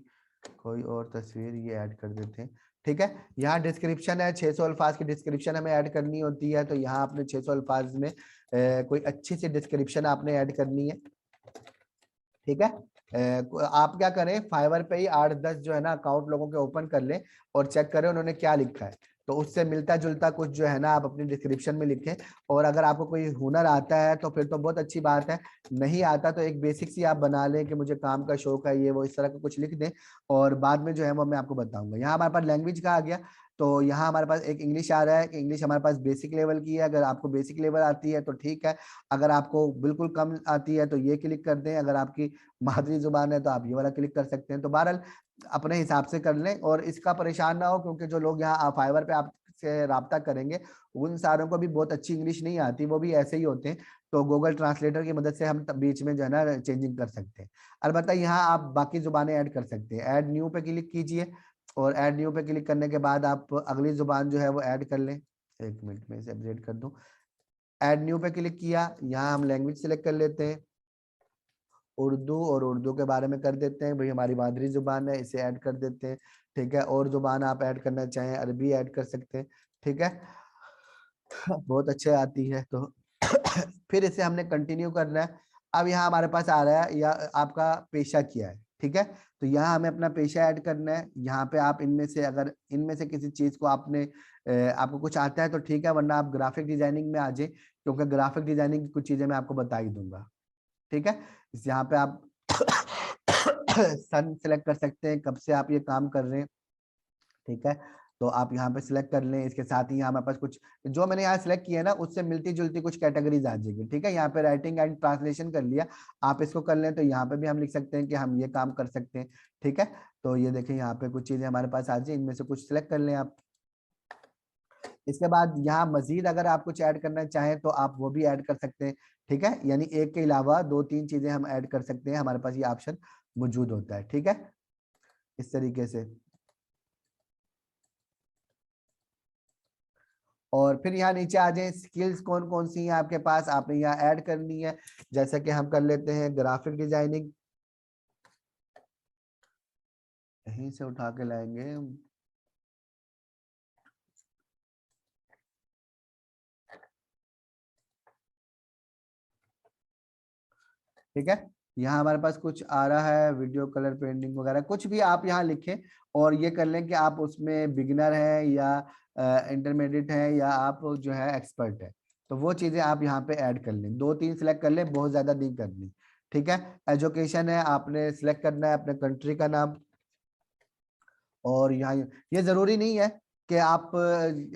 कोई और तस्वीर ये ऐड कर देते हैं। ठीक है, यहाँ डिस्क्रिप्शन है, 600 अल्फाज की डिस्क्रिप्शन हमें ऐड करनी होती है। तो यहाँ आपने 600 अल्फाज में कोई अच्छी सी डिस्क्रिप्शन आपने ऐड करनी है। ठीक है, आप क्या करें, फाइवर पे ही 8-10 जो है ना अकाउंट लोगों के ओपन कर लें और चेक करें उन्होंने क्या लिखा है। तो उससे मिलता जुलता कुछ जो है ना आप अपनी डिस्क्रिप्शन में लिखें। और अगर आपको कोई हुनर आता है तो फिर तो बहुत अच्छी बात है, नहीं आता तो एक बेसिक सी आप बना लें कि मुझे काम का शौक है ये वो, इस तरह का कुछ लिख दें और बाद में जो है वो मैं आपको बताऊंगा। यहाँ हमारे पास लैंग्वेज का आ गया। तो यहाँ हमारे पास एक इंग्लिश आ रहा है कि इंग्लिश हमारे पास बेसिक लेवल की है। अगर आपको बेसिक लेवल आती है तो ठीक है, अगर आपको बिल्कुल कम आती है तो ये क्लिक कर दें, अगर आपकी मादरी जुबान है तो आप ये वाला क्लिक कर सकते हैं। तो बहरहाल अपने हिसाब से कर लें और इसका परेशान ना हो, क्योंकि जो लोग यहाँ फाइवर पे आपसे राब्ता करेंगे उन सारों को भी बहुत अच्छी इंग्लिश नहीं आती, वो भी ऐसे ही होते हैं। तो गूगल ट्रांसलेटर की मदद से हम बीच में जो है ना चेंजिंग कर सकते हैं। अलबत्ता यहाँ आप बाकी जुबानें ऐड कर सकते हैं। ऐड न्यू पे क्लिक कीजिए और ऐड न्यू पे क्लिक करने के बाद आप अगली जुबान जो है वो ऐड कर लें। एक मिनट में इसे अपडेट कर दूं। ऐड न्यू पे क्लिक किया, यहाँ हम लैंग्वेज सेलेक्ट कर लेते हैं उर्दू, और उर्दू के बारे में कर देते हैं भाई हमारी मादरी जुबान है, इसे ऐड कर देते हैं। ठीक है, और जुबान आप ऐड करना चाहें अरबी ऐड कर सकते हैं। ठीक है, बहुत अच्छे आती है। तो फिर इसे हमने कंटिन्यू करना है। अब यहाँ हमारे पास आ रहा है या आपका पेशा क्या है। ठीक है, तो यहाँ हमें अपना पेशा ऐड करना है। यहाँ पे आप इनमें से अगर इनमें से किसी चीज को आपने आपको कुछ आता है तो ठीक है, वरना आप ग्राफिक डिजाइनिंग में आ जाए, क्योंकि ग्राफिक डिजाइनिंग की कुछ चीजें मैं आपको बता ही दूंगा। ठीक है, यहाँ पे आप सन सेलेक्ट कर सकते हैं, कब से आप ये काम कर रहे हैं। ठीक है, तो आप यहाँ पे सिलेक्ट कर लें। इसके साथ ही यहाँ हमारे पास कुछ जो मैंने यहाँ सिलेक्ट किया ना उससे मिलती जुलती कुछ कैटेगरीज आ जाएगी। ठीक है, यहाँ पे राइटिंग एंड ट्रांसलेशन कर लिया, आप इसको कर लें तो यहाँ पे भी हम लिख सकते हैं कि हम ये काम कर सकते हैं। ठीक है, तो ये देखें यहाँ पे कुछ चीजें हमारे पास आ जाए, इनमें से कुछ सिलेक्ट कर लें आप। इसके बाद यहाँ मजीद अगर आप कुछ ऐड करना चाहें तो आप वो भी ऐड कर सकते हैं। ठीक है, यानी एक के अलावा 2-3 चीजें हम ऐड कर सकते हैं, हमारे पास ये ऑप्शन मौजूद होता है। ठीक है, इस तरीके से। और फिर यहाँ नीचे आ जाए, स्किल्स कौन कौन सी हैं आपके पास, आपने यहाँ ऐड करनी है। जैसे कि हम कर लेते हैं ग्राफिक डिजाइनिंग, यहीं से उठा के लाएंगे। ठीक है, यहाँ हमारे पास कुछ आ रहा है वीडियो कलर पेंटिंग वगैरह, कुछ भी आप यहाँ लिखें और ये कर लें कि आप उसमें बिगिनर है या इंटरमीडिएट है या आप जो है एक्सपर्ट है। तो वो चीजें आप यहाँ पे ऐड कर लें, 2-3 सिलेक्ट कर लें, बहुत ज्यादा नहीं करनी। ठीक है, एजुकेशन है, आपने सिलेक्ट करना है अपने कंट्री का नाम। और यहाँ ये जरूरी नहीं है कि आप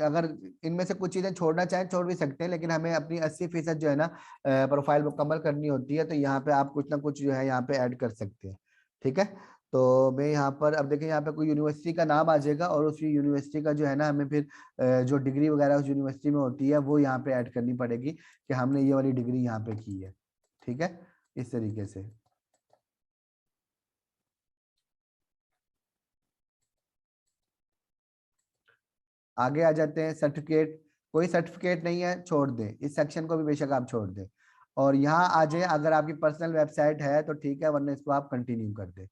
अगर इनमें से कुछ चीजें छोड़ना चाहें छोड़ भी सकते हैं, लेकिन हमें अपनी 80% जो है ना प्रोफाइल मुकम्मल करनी होती है, तो यहाँ पे आप कुछ ना कुछ जो है यहाँ पे ऐड कर सकते हैं। ठीक है, तो मैं यहाँ पर अब देखें यहाँ पे कोई यूनिवर्सिटी का नाम आ जाएगा और उस यूनिवर्सिटी का जो है ना हमें फिर जो डिग्री वगैरह उस यूनिवर्सिटी में होती है वो यहाँ पे ऐड करनी पड़ेगी कि हमने ये वाली डिग्री यहाँ पे की है। ठीक है, इस तरीके से। आगे आ जाते हैं सर्टिफिकेट। कोई सर्टिफिकेट नहीं है, छोड़ दें, इस सेक्शन को भी बेशक आप छोड़ दें। और यहाँ आ जाए, अगर आपकी पर्सनल वेबसाइट है तो ठीक है, वरना इसको आप कंटिन्यू कर दें।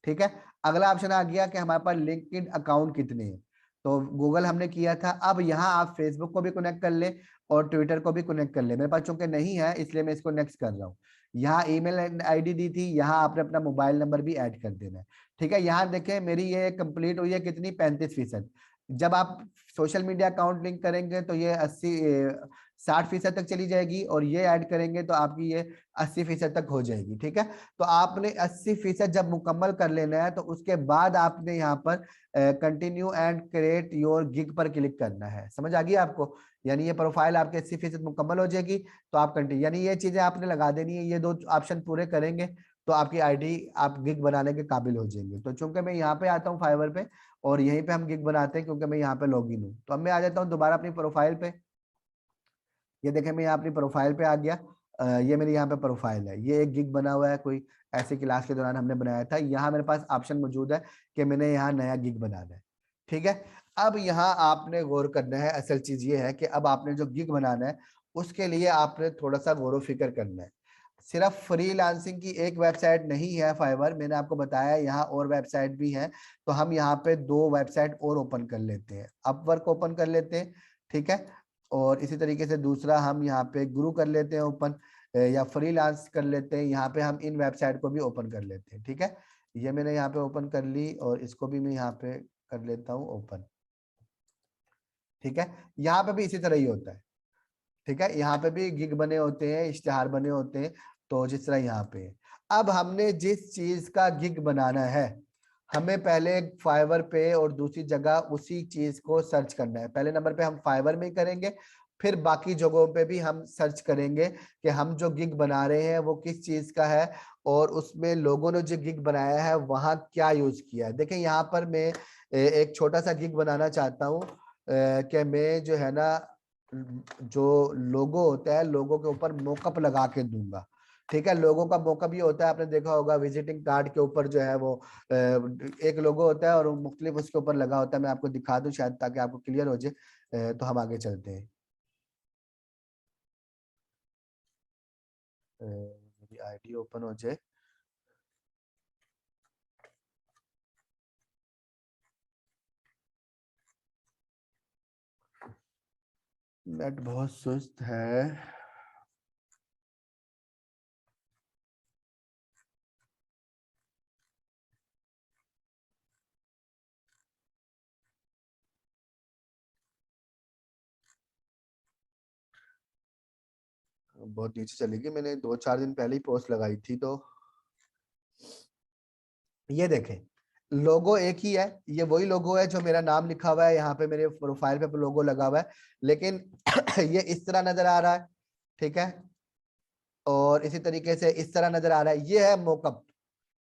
ठीक है, अगला ऑप्शन आ गया कि हमारे पास लिंक्डइन अकाउंट कितने हैं। तो गूगल हमने किया था, अब यहाँ आप फेसबुक को भी कनेक्ट कर ले और ट्विटर को भी कनेक्ट कर ले। मेरे पास चूंकि नहीं है इसलिए मैं इसको नेक्स्ट कर रहा हूँ। यहाँ ईमेल आईडी दी थी, यहाँ आपने अपना मोबाइल नंबर भी ऐड कर देना है। ठीक है, यहाँ देखें मेरी ये कंप्लीट हुई है कितनी, 35%। जब आप सोशल मीडिया अकाउंट लिंक करेंगे तो ये 60% तक चली जाएगी, और ये ऐड करेंगे तो आपकी ये 80% तक हो जाएगी। ठीक है, तो आपने 80% जब मुकम्मल कर लेना है तो उसके बाद आपने यहाँ पर continue and create your gig पर क्लिक करना है। समझ आ गई आपको? यानी ये प्रोफाइल आपके 80% मुकम्मल हो जाएगी तो आप कंटिन्यू, यानी ये चीजें आपने लगा देनी है, ये दो ऑप्शन पूरे करेंगे तो आपकी आईडी आप गिग बनाने के काबिल हो जाएंगे। तो चूंकि मैं यहाँ पे आता हूँ फाइवर पे और यहीं पे हम गिग बनाते हैं क्योंकि मैं यहाँ पे लॉगिन हूँ, तो अब मैं आ जाता हूँ दोबारा अपनी प्रोफाइल पे। ये देखें मैं यहाँ अपनी प्रोफाइल पे आ गया। ये मेरी यहाँ पे प्रोफाइल है, ये एक गिग बना हुआ है, कोई ऐसी क्लास के दौरान हमने बनाया था। यहाँ मेरे पास ऑप्शन मौजूद है कि मैंने यहाँ नया गिग बनाना है। ठीक है, अब यहाँ आपने गौर करना है, असल चीज ये है कि अब आपने जो गिग बनाना है उसके लिए आपने थोड़ा सा गौर फिक्र करना है। सिर्फ फ्रीलांसिंग की एक वेबसाइट नहीं है फाइवर, मैंने आपको बताया यहाँ और वेबसाइट भी है। तो हम यहाँ पे 2 वेबसाइट और ओपन कर लेते हैं, अपवर्क ओपन कर लेते हैं। ठीक है, और इसी तरीके से दूसरा हम यहाँ पे गुरु कर लेते हैं ओपन, या फ्रीलांस कर लेते हैं। यहाँ पे हम इन वेबसाइट को भी ओपन कर लेते हैं। ठीक है, ये मैंने यहाँ पे ओपन कर ली और इसको भी मैं यहाँ पे कर लेता हूँ ओपन। ठीक है, यहाँ पे भी इसी तरह ही होता है। ठीक है, यहाँ पे भी गिग बने होते हैं, इश्तिहार बने होते हैं, तो जिस तरह यहाँ पे है। अब हमने जिस चीज का गिग बनाना है, हमें पहले फाइवर पे और दूसरी जगह उसी चीज को सर्च करना है। पहले नंबर पे हम फाइवर में ही करेंगे, फिर बाकी जगहों पे भी हम सर्च करेंगे कि हम जो गिग बना रहे हैं वो किस चीज का है और उसमें लोगों ने जो गिग बनाया है वहां क्या यूज किया है। देखें यहाँ पर मैं एक छोटा सा गिग बनाना चाहता हूँ कि मैं जो है ना जो लोगो होता है लोगों के ऊपर मोकअप लगा के दूंगा। ठीक है, लोगों का मोकअप ये होता है, आपने देखा होगा विजिटिंग कार्ड के ऊपर जो है वो एक लोगो होता है और मुख्तलिफ उसके ऊपर लगा होता है। मैं आपको दिखा दूं शायद ताकि आपको क्लियर हो जाए, तो हम आगे चलते हैं। मेरी आईडी ओपन हो जाए। नेट बहुत सुस्त है। बहुत नीचे चली गई, मैंने 2-4 दिन पहले ही पोस्ट लगाई थी। तो ये देखें लोगो एक ही है, ये वही लोगो है जो मेरा नाम लिखा हुआ है, यहाँ पे मेरे प्रोफाइल पे लोगो लगा हुआ है, लेकिन ये इस तरह नजर आ रहा है। ठीक है, और इसी तरीके से इस तरह नजर आ रहा है, ये है मोकअप।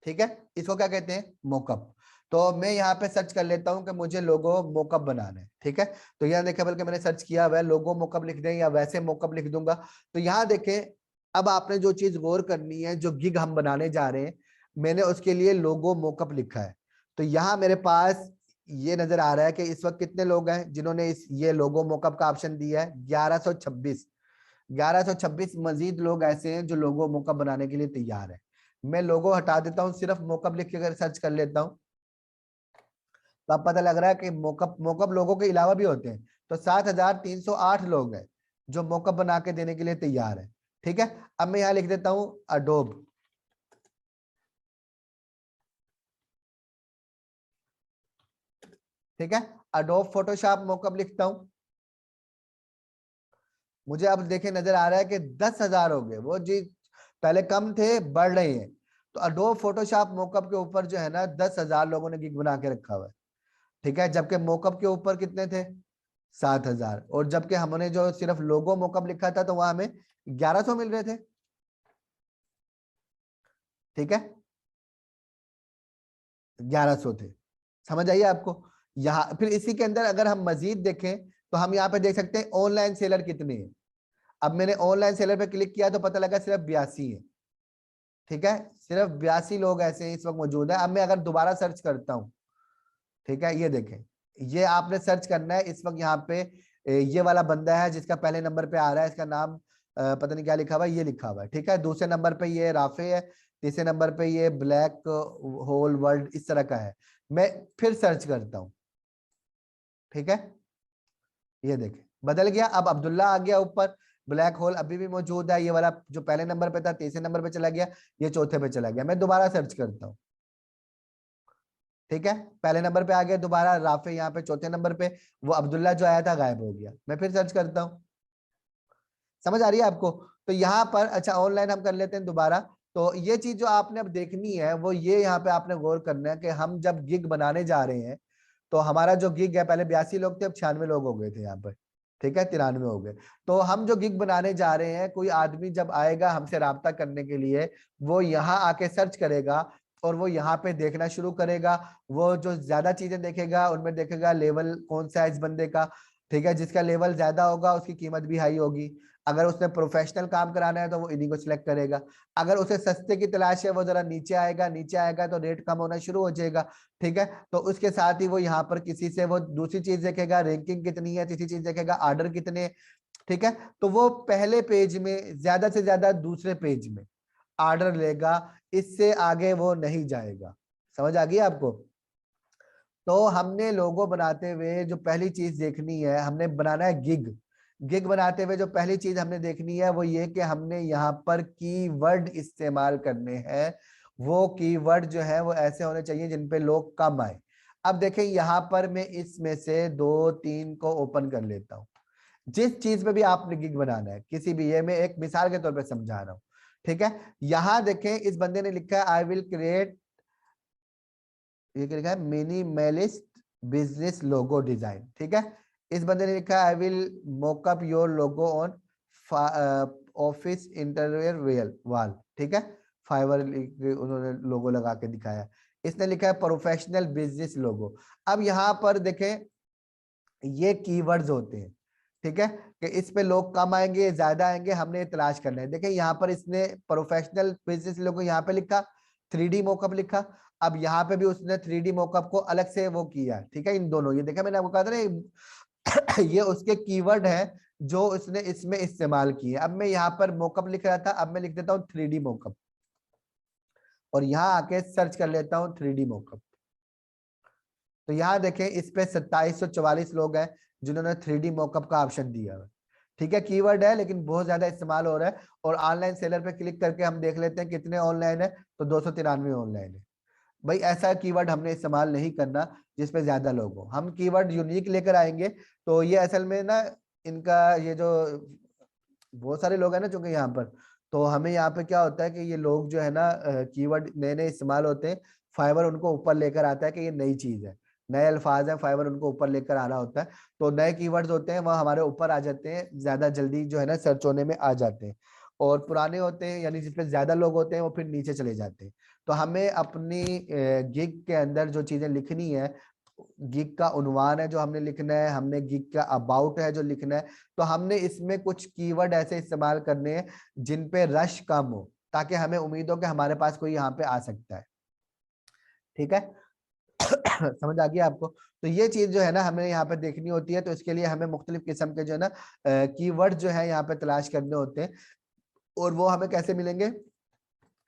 ठीक है, इसको क्या कहते हैं, मोकअप। तो मैं यहाँ पे सर्च कर लेता हूँ कि मुझे लोगो मोकअप बनाना है। ठीक है, तो यहाँ देखें बल्कि मैंने सर्च किया हुआ है, लोगो मोकअप लिख दें या वैसे मोकअप लिख दूंगा। तो यहाँ देखें अब आपने जो चीज गौर करनी है, जो गिग हम बनाने जा रहे हैं मैंने उसके लिए लोगो मोकअप लिखा है। तो यहाँ मेरे पास ये नजर आ रहा है कि इस वक्त कितने लोग हैं जिन्होंने इस ये लोगो मोकअप का ऑप्शन दिया है, 1126। 1126 मजीद लोग ऐसे हैं जो लोगो मोकअप बनाने के लिए तैयार है। मैं लोगो हटा देता हूँ, सिर्फ मोकअप लिख के अगर सर्च कर लेता हूँ तो अब पता लग रहा है कि मोकअप मोकअप लोगों के अलावा भी होते हैं। तो 7308 लोग हैं जो मोकअप बना के देने के लिए तैयार है। ठीक है, अब मैं यहाँ लिख देता हूँ अडोब। ठीक है, अडोब फोटोशॉप मोकअप लिखता हूँ। मुझे अब देखे नजर आ रहा है कि 10,000 हो गए, वो जी पहले कम थे बढ़ रहे हैं। तो अडोब फोटोशॉप मोकअप के ऊपर जो है ना 10,000 लोगों ने गिग बना के रखा हुआ है। ठीक है, जबकि मोकअप के ऊपर कितने थे 7,000, और जबकि हमने जो सिर्फ लोगो मोकअप लिखा था तो वहां हमें 1100 मिल रहे थे। ठीक है, 1100 थे। समझ आइए आपको। यहाँ फिर इसी के अंदर अगर हम मजीद देखें तो हम यहाँ पे देख सकते हैं ऑनलाइन सेलर कितने हैं। अब मैंने ऑनलाइन सेलर पे क्लिक किया तो पता लगा सिर्फ 82 है। ठीक है, सिर्फ 82 लोग ऐसे इस वक्त मौजूद है। अब मैं अगर दोबारा सर्च करता हूँ, ठीक है, ये देखें, ये आपने सर्च करना है इस वक्त यहाँ पे। ये वाला बंदा है जिसका पहले नंबर पे आ रहा है, इसका नाम पता नहीं क्या लिखा हुआ है, ये लिखा हुआ है। ठीक है, दूसरे नंबर पे ये राफे है, तीसरे नंबर पे ये ब्लैक होल वर्ल्ड इस तरह का है। मैं फिर सर्च करता हूँ, ठीक है, ये देखें बदल गया। अब अब्दुल्ला आ गया ऊपर, ब्लैक होल अभी भी मौजूद है, ये वाला जो पहले नंबर पे था तीसरे नंबर पे चला गया, ये चौथे पे चला गया। मैं दोबारा सर्च करता हूँ, ठीक है, पहले नंबर पे आ गया दोबारा राफे, यहाँ पे चौथे नंबर पे, वो अब्दुल्ला जो आया था गायब हो गया। मैं फिर सर्च करता हूँ। समझ आ रही है आपको। तो यहाँ पर अच्छा ऑनलाइन हम कर लेते हैं दोबारा। तो ये चीज जो आपने अब देखनी है वो ये यहाँ पे आपने गौर करना है कि हम जब गिग बनाने जा रहे हैं तो हमारा जो गिग है, पहले 82 लोग थे, अब 96 लोग हो गए थे यहाँ पर। ठीक है, 93 हो गए। तो हम जो गिग बनाने जा रहे हैं, कोई आदमी जब आएगा हमसे राब्ता करने के लिए, वो यहाँ आके सर्च करेगा और वो यहाँ पे देखना शुरू करेगा। वो जो ज्यादा चीजें देखेगा उनमें देखेगा लेवल कौन सा है इस बंदे का। ठीक है, जिसका लेवल ज्यादा होगा उसकी कीमत भी हाई होगी। अगर उसने प्रोफेशनल काम कराना है तो वो इन्हीं को सिलेक्ट करेगा। अगर उसे सस्ते की तलाश है वो जरा नीचे आएगा, नीचे आएगा तो रेट कम होना शुरू हो जाएगा। ठीक है, तो उसके साथ ही वो यहाँ पर किसी से वो दूसरी चीज देखेगा, रैंकिंग कितनी है, तीसरी चीज देखेगा आर्डर कितने। ठीक है, तो वो पहले पेज में ज्यादा से ज्यादा दूसरे पेज में आर्डर लेगा, इससे आगे वो नहीं जाएगा। समझ आ गई आपको। तो हमने लोगो बनाते हुए जो पहली चीज देखनी है, हमने बनाना है गिग। गिग बनाते हुए जो पहली चीज हमने देखनी है वो ये कि हमने यहाँ पर कीवर्ड इस्तेमाल करने हैं। वो कीवर्ड जो है वो ऐसे होने चाहिए जिन पे लोग कम आए। अब देखें यहाँ पर मैं इसमें से 2-3 को ओपन कर लेता हूँ। जिस चीज पे भी आपने गिग बनाना है, किसी भी, ये मैं एक मिसाल के तौर पे समझा रहा हूँ। ठीक है, यहाँ देखें इस बंदे ने लिखा है आई विल क्रिएट, ये क्या लिखा है, मिनिमलिस्ट बिजनेस लोगो डिजाइन। ठीक है, इस बंदे ने लिखा है I will mockup your logo on office interior well wall. ठीक है, फाइवर उन्होंने लोगो लगा के दिखाया। इसने लिखा है प्रोफेशनल बिजनेस लोगो। अब यहाँ पर देखें ये कीवर्ड्स होते हैं। ठीक है, कि इस पे लोग कम आएंगे ज्यादा आएंगे, हमने ये तलाश करना है। देखिए यहाँ पर इसने प्रोफेशनल बिजनेस लोगो यहाँ पे लिखा, 3D मोकअप लिखा। अब यहाँ पे भी उसने 3D मोकअप को अलग से वो किया। ठीक है, इन दोनों, ये देखा मैंने आपको कहा था ना ये उसके कीवर्ड है जो उसने इसमें इस्तेमाल किए। अब मैं यहाँ पर मोकअप लिख रहा था, अब मैं लिख देता हूँ 3D मोकअप, और यहाँ आके सर्च कर लेता हूँ 3D मोकअप। तो यहाँ देखें इस पे 2744 लोग हैं जिन्होंने 3D मॉकअप का ऑप्शन दिया है। ठीक है, कीवर्ड है लेकिन बहुत ज्यादा इस्तेमाल हो रहा है। और ऑनलाइन सेलर पे क्लिक करके हम देख लेते हैं कितने ऑनलाइन है, तो 293 ऑनलाइन है। भाई ऐसा कीवर्ड हमने इस्तेमाल नहीं करना जिसपे ज्यादा लोग हो, हम कीवर्ड यूनिक लेकर आएंगे। तो ये असल में ना, इनका ये जो बहुत सारे लोग हैं ना चूंकि यहाँ पर, तो हमें यहाँ पे क्या होता है कि ये लोग जो है ना कीवर्ड नए नए इस्तेमाल होते हैं, फाइवर उनको ऊपर लेकर आता है कि ये नई चीज है, नए अल्फाज है, फाइवर उनको ऊपर लेकर आ रहा होता है। तो नए कीवर्ड्स होते हैं वह हमारे ऊपर आ जाते हैं, ज्यादा जल्दी जो है ना सर्च होने में आ जाते हैं। और पुराने होते हैं यानी जिसपे ज्यादा लोग होते हैं वो फिर नीचे चले जाते हैं। तो हमें अपनी गिग के अंदर जो चीजें लिखनी है, गिग का उन्वान है जो हमने लिखना है, हमने गिग का अबाउट है जो लिखना है, तो हमने इसमें कुछ कीवर्ड ऐसे इस्तेमाल करने हैं जिन पे रश कम हो, ताकि हमें उम्मीद हो कि हमारे पास कोई यहाँ पे आ सकता है। ठीक है समझ आ गया आपको। तो ये चीज जो है ना हमें यहाँ पे देखनी होती है। तो इसके लिए हमें मुख्तलिफ किस्म के जो है ना कीवर्ड जो है यहाँ पे तलाश करने होते हैं। और वो हमें कैसे मिलेंगे,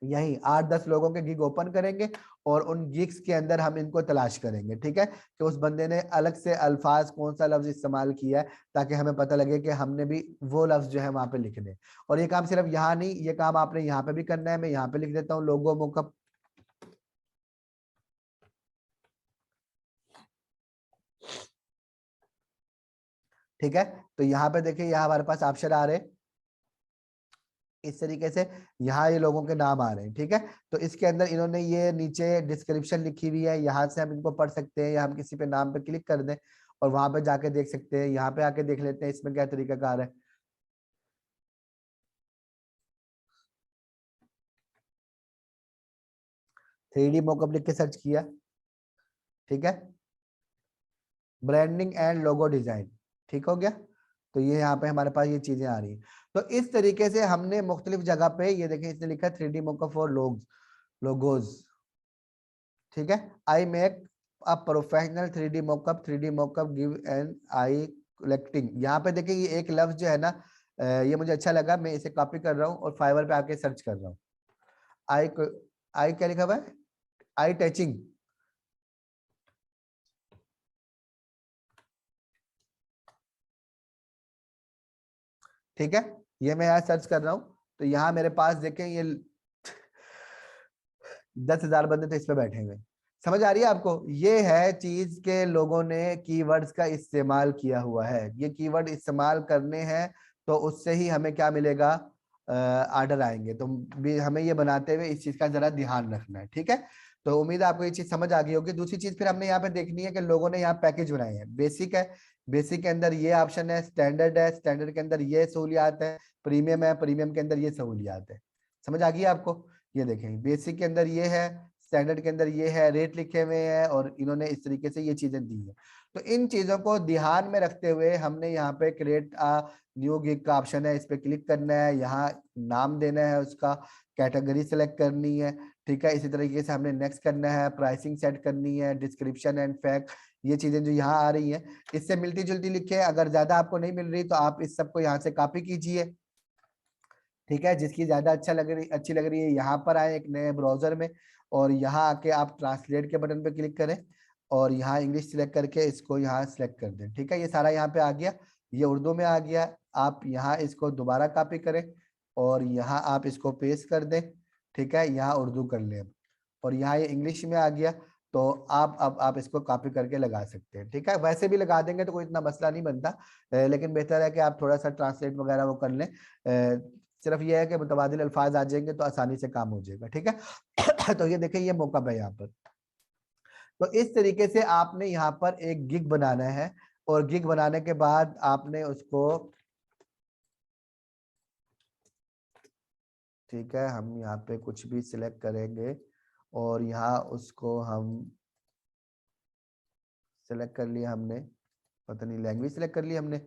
यही 8-10 लोगों के गिग ओपन करेंगे और उन गिग्स के अंदर हम इनको तलाश करेंगे। ठीक है, कि उस बंदे ने अलग से अल्फाज कौन सा लफ्ज इस्तेमाल किया है, ताकि हमें पता लगे कि हमने भी वो लफ्ज जो है वहां पे लिखने। और ये काम सिर्फ यहाँ नहीं, ये काम आपने यहाँ पे भी करना है। मैं यहाँ पे लिख देता हूँ लोगो मोकअप। ठीक है, तो यहाँ पे देखिए यहाँ हमारे पास ऑप्शन आ रहे हैं, इस तरीके से यहाँ ये लोगों के नाम आ रहे हैं, ठीक है। तो इसके अंदर इन्होंने ये नीचे डिस्क्रिप्शन लिखी हुई है, यहाँ से हम इनको पढ़ सकते हैं, या हम किसी पे नाम पे क्लिक कर दें और वहां पे जाके देख सकते हैं। यहाँ पे आके देख लेते हैं इसमें क्या तरीकाकार है। 3D मॉकअप लिख के सर्च किया, ठीक है। ब्रांडिंग एंड लोगो डिजाइन, ठीक हो गया। तो ये यहाँ पे हमारे पास ये चीजें आ रही हैं। तो इस तरीके से हमने मुख्तलिफ जगह पे, ये देखें इसने लिखा है 3D मॉकअप फॉर लोगोज, ठीक है। I make a professional 3D mock-up, 3D mock-up give an I collecting. यहाँ पे देखिए ये एक लफ्ज जो है ना, ये मुझे अच्छा लगा, मैं इसे कॉपी कर रहा हूँ और फाइवर पे आके सर्च कर रहा हूँ। आई आई क्या लिखा हुआ है, आई टचिंग, ठीक है। ये मैं यहाँ सर्च कर रहा हूँ, तो यहाँ मेरे पास देखें ये 10,000 बंदे तो इस पे बैठे हुए। समझ आ रही है आपको? ये है चीज के लोगों ने कीवर्ड्स का इस्तेमाल किया हुआ है, ये कीवर्ड इस्तेमाल करने हैं तो उससे ही हमें क्या मिलेगा, आर्डर आएंगे। तो भी हमें ये बनाते हुए इस चीज का जरा ध्यान रखना है, ठीक है। तो उम्मीद है आपको ये चीज समझ आ गई होगी। दूसरी चीज फिर हमने यहाँ पे देखनी है कि लोगों ने यहाँ पैकेज बनाए हैं। बेसिक है, बेसिक के अंदर ये ऑप्शन है, स्टैंडर्ड है, स्टैंडर्ड के अंदर ये सहूलियात है, प्रीमियम है, प्रीमियम के अंदर ये सहूलियात है। समझ आ गई आपको? ये देखें बेसिक के अंदर ये है, स्टैंडर्ड के अंदर ये है, रेट लिखे हुए हैं और इन्होंने इस तरीके से ये चीजें दी है। तो इन चीजों को ध्यान में रखते हुए हमने यहाँ पे क्रिएट अ न्यू गिग का ऑप्शन है, इस पे क्लिक करना है, यहाँ नाम देना है उसका, कैटेगरी सेलेक्ट करनी है, ठीक है। इसी तरीके से हमने नेक्स्ट करना है, प्राइसिंग सेट करनी है, डिस्क्रिप्शन एंड फैक्ट, ये चीजें जो यहाँ आ रही हैं इससे मिलती जुलती लिखे। अगर ज्यादा आपको नहीं मिल रही तो आप इस सबको यहाँ से कॉपी कीजिए, ठीक है। जिसकी ज्यादा अच्छी लग रही है यहाँ पर आए एक नए ब्राउजर में और यहाँ आके आप ट्रांसलेट के बटन पे क्लिक करें और यहाँ इंग्लिश सिलेक्ट करके इसको यहाँ सिलेक्ट कर दें, ठीक है। ये सारा यहाँ पे आ गया, ये उर्दू में आ गया। आप यहाँ इसको दोबारा कॉपी करें और यहाँ आप इसको पेस्ट कर दें, ठीक है। यहाँ उर्दू कर लें और यहाँ ये इंग्लिश में आ गया। तो आप अब आप इसको कॉपी करके लगा सकते हैं, ठीक है। वैसे भी लगा देंगे तो कोई इतना मसला नहीं बनता, लेकिन बेहतर है कि आप थोड़ा सा ट्रांसलेट वगैरह वो कर लें। सिर्फ ये है कि मुतबादिल अल्फाज आ जाएंगे तो आसानी से काम हो जाएगा, ठीक है। तो ये देखिए ये मौका है यहाँ पर। तो इस तरीके से आपने यहाँ पर एक गिग बनाना है और गिग बनाने के बाद आपने उसको, ठीक है, हम यहाँ पे कुछ भी सिलेक्ट करेंगे और यहाँ उसको हम सिलेक्ट कर लिया हमने, पता नहीं लैंग्वेज सिलेक्ट कर ली हमने,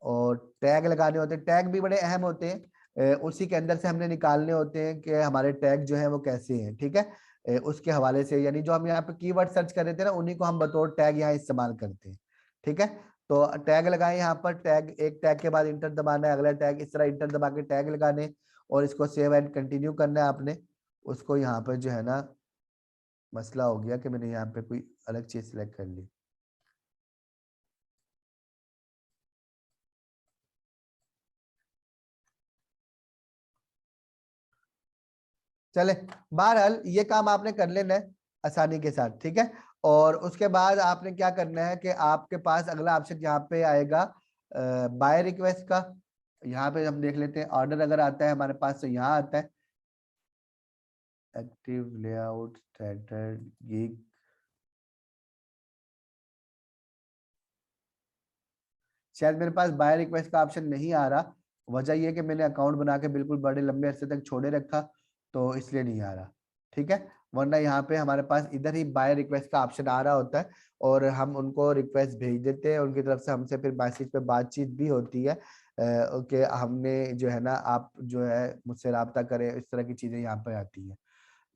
और टैग लगाने होते हैं। टैग भी बड़े अहम होते हैं, उसी के अंदर से हमने निकालने होते हैं कि हमारे टैग जो है वो कैसे हैं, ठीक है। उसके हवाले से, यानी जो हम यहाँ पे कीवर्ड सर्च कर रहे थे ना, उन्हीं को हम बतौर टैग यहाँ इस्तेमाल करते हैं, ठीक है। तो टैग लगाए यहाँ पर, टैग एक टैग के बाद इंटर दबाना है, अगला टैग, इस तरह इंटर दबा के टैग लगाने और इसको सेव एंड कंटिन्यू करना है आपने। उसको यहाँ पर जो है ना, मसला हो गया कि मैंने यहाँ पे कोई अलग चीज सिलेक्ट कर ली। चले, बहरहाल ये काम आपने कर लेना है आसानी के साथ, ठीक है। और उसके बाद आपने क्या करना है कि आपके पास अगला ऑप्शन यहाँ पे आएगा बाय रिक्वेस्ट का। यहाँ पे हम देख लेते हैं, ऑर्डर अगर आता है हमारे पास तो यहाँ आता है एक्टिव लेआउट स्टैंडर्ड गिग। शायद मेरे पास बाय रिक्वेस्ट का ऑप्शन नहीं आ रहा, वजह यह कि मैंने अकाउंट बना के बिल्कुल बड़े लंबे अरसे तक छोड़े रखा, तो इसलिए नहीं आ रहा, ठीक है। वरना यहाँ पे हमारे पास इधर ही बाय रिक्वेस्ट का ऑप्शन आ रहा होता है और हम उनको रिक्वेस्ट भेज देते हैं, उनकी तरफ से हमसे फिर मैसेज पे बातचीत भी होती है कि हमने जो है ना, आप जो है मुझसे रब्ता करें, इस तरह की चीजें यहाँ पे आती हैं।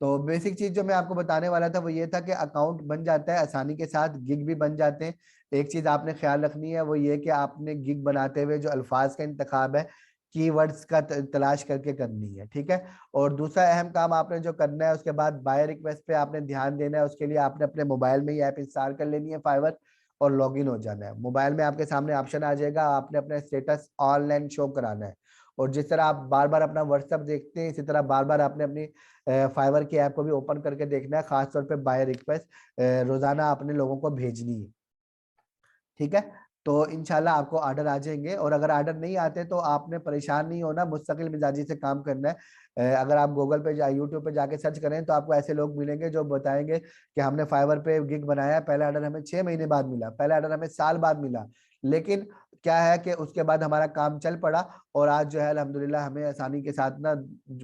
तो बेसिक चीज जो मैं आपको बताने वाला था वो ये था कि अकाउंट बन जाता है आसानी के साथ, गिग भी बन जाते हैं। एक चीज आपने ख्याल रखनी है वो ये कि आपने गिग बनाते हुए जो अल्फाज का इंतखाब है कीवर्ड्स का तलाश करके करनी है, ठीक है। और दूसरा अहम काम आपने जो करना है, उसके बाद बाय रिक्वेस्ट पे आपने ध्यान देना है। उसके लिए आपने अपने मोबाइल में ये ऐप इंस्टॉल कर लेनी है फाइवर और लॉगिन हो जाना है। मोबाइल में आपके सामने ऑप्शन आ जाएगा, आपने अपना स्टेटस ऑनलाइन शो कराना है। और जिस तरह आप बार बार अपना व्हाट्सएप देखते हैं, इसी तरह बार बार आपने अपनी फाइवर की ऐप को भी ओपन करके देखना है, खासतौर पे बाय रिक्वेस्ट रोजाना अपने लोगों को भेजनी है, ठीक है। तो इंशाल्लाह आपको ऑर्डर आ जाएंगे। और अगर ऑर्डर नहीं आते तो आपने परेशान नहीं होना, मुस्तकिल मिजाजी से काम करना है। अगर आप गूगल पे यूट्यूब पे जाके सर्च करें तो आपको ऐसे लोग मिलेंगे जो बताएंगे कि हमने फाइवर पे गिग बनाया, पहला ऑर्डर हमें 6 महीने बाद मिला, पहला ऑर्डर हमें साल बाद मिला, लेकिन क्या है कि उसके बाद हमारा काम चल पड़ा और आज जो है अल्हम्दुलिल्लाह हमें आसानी के साथ ना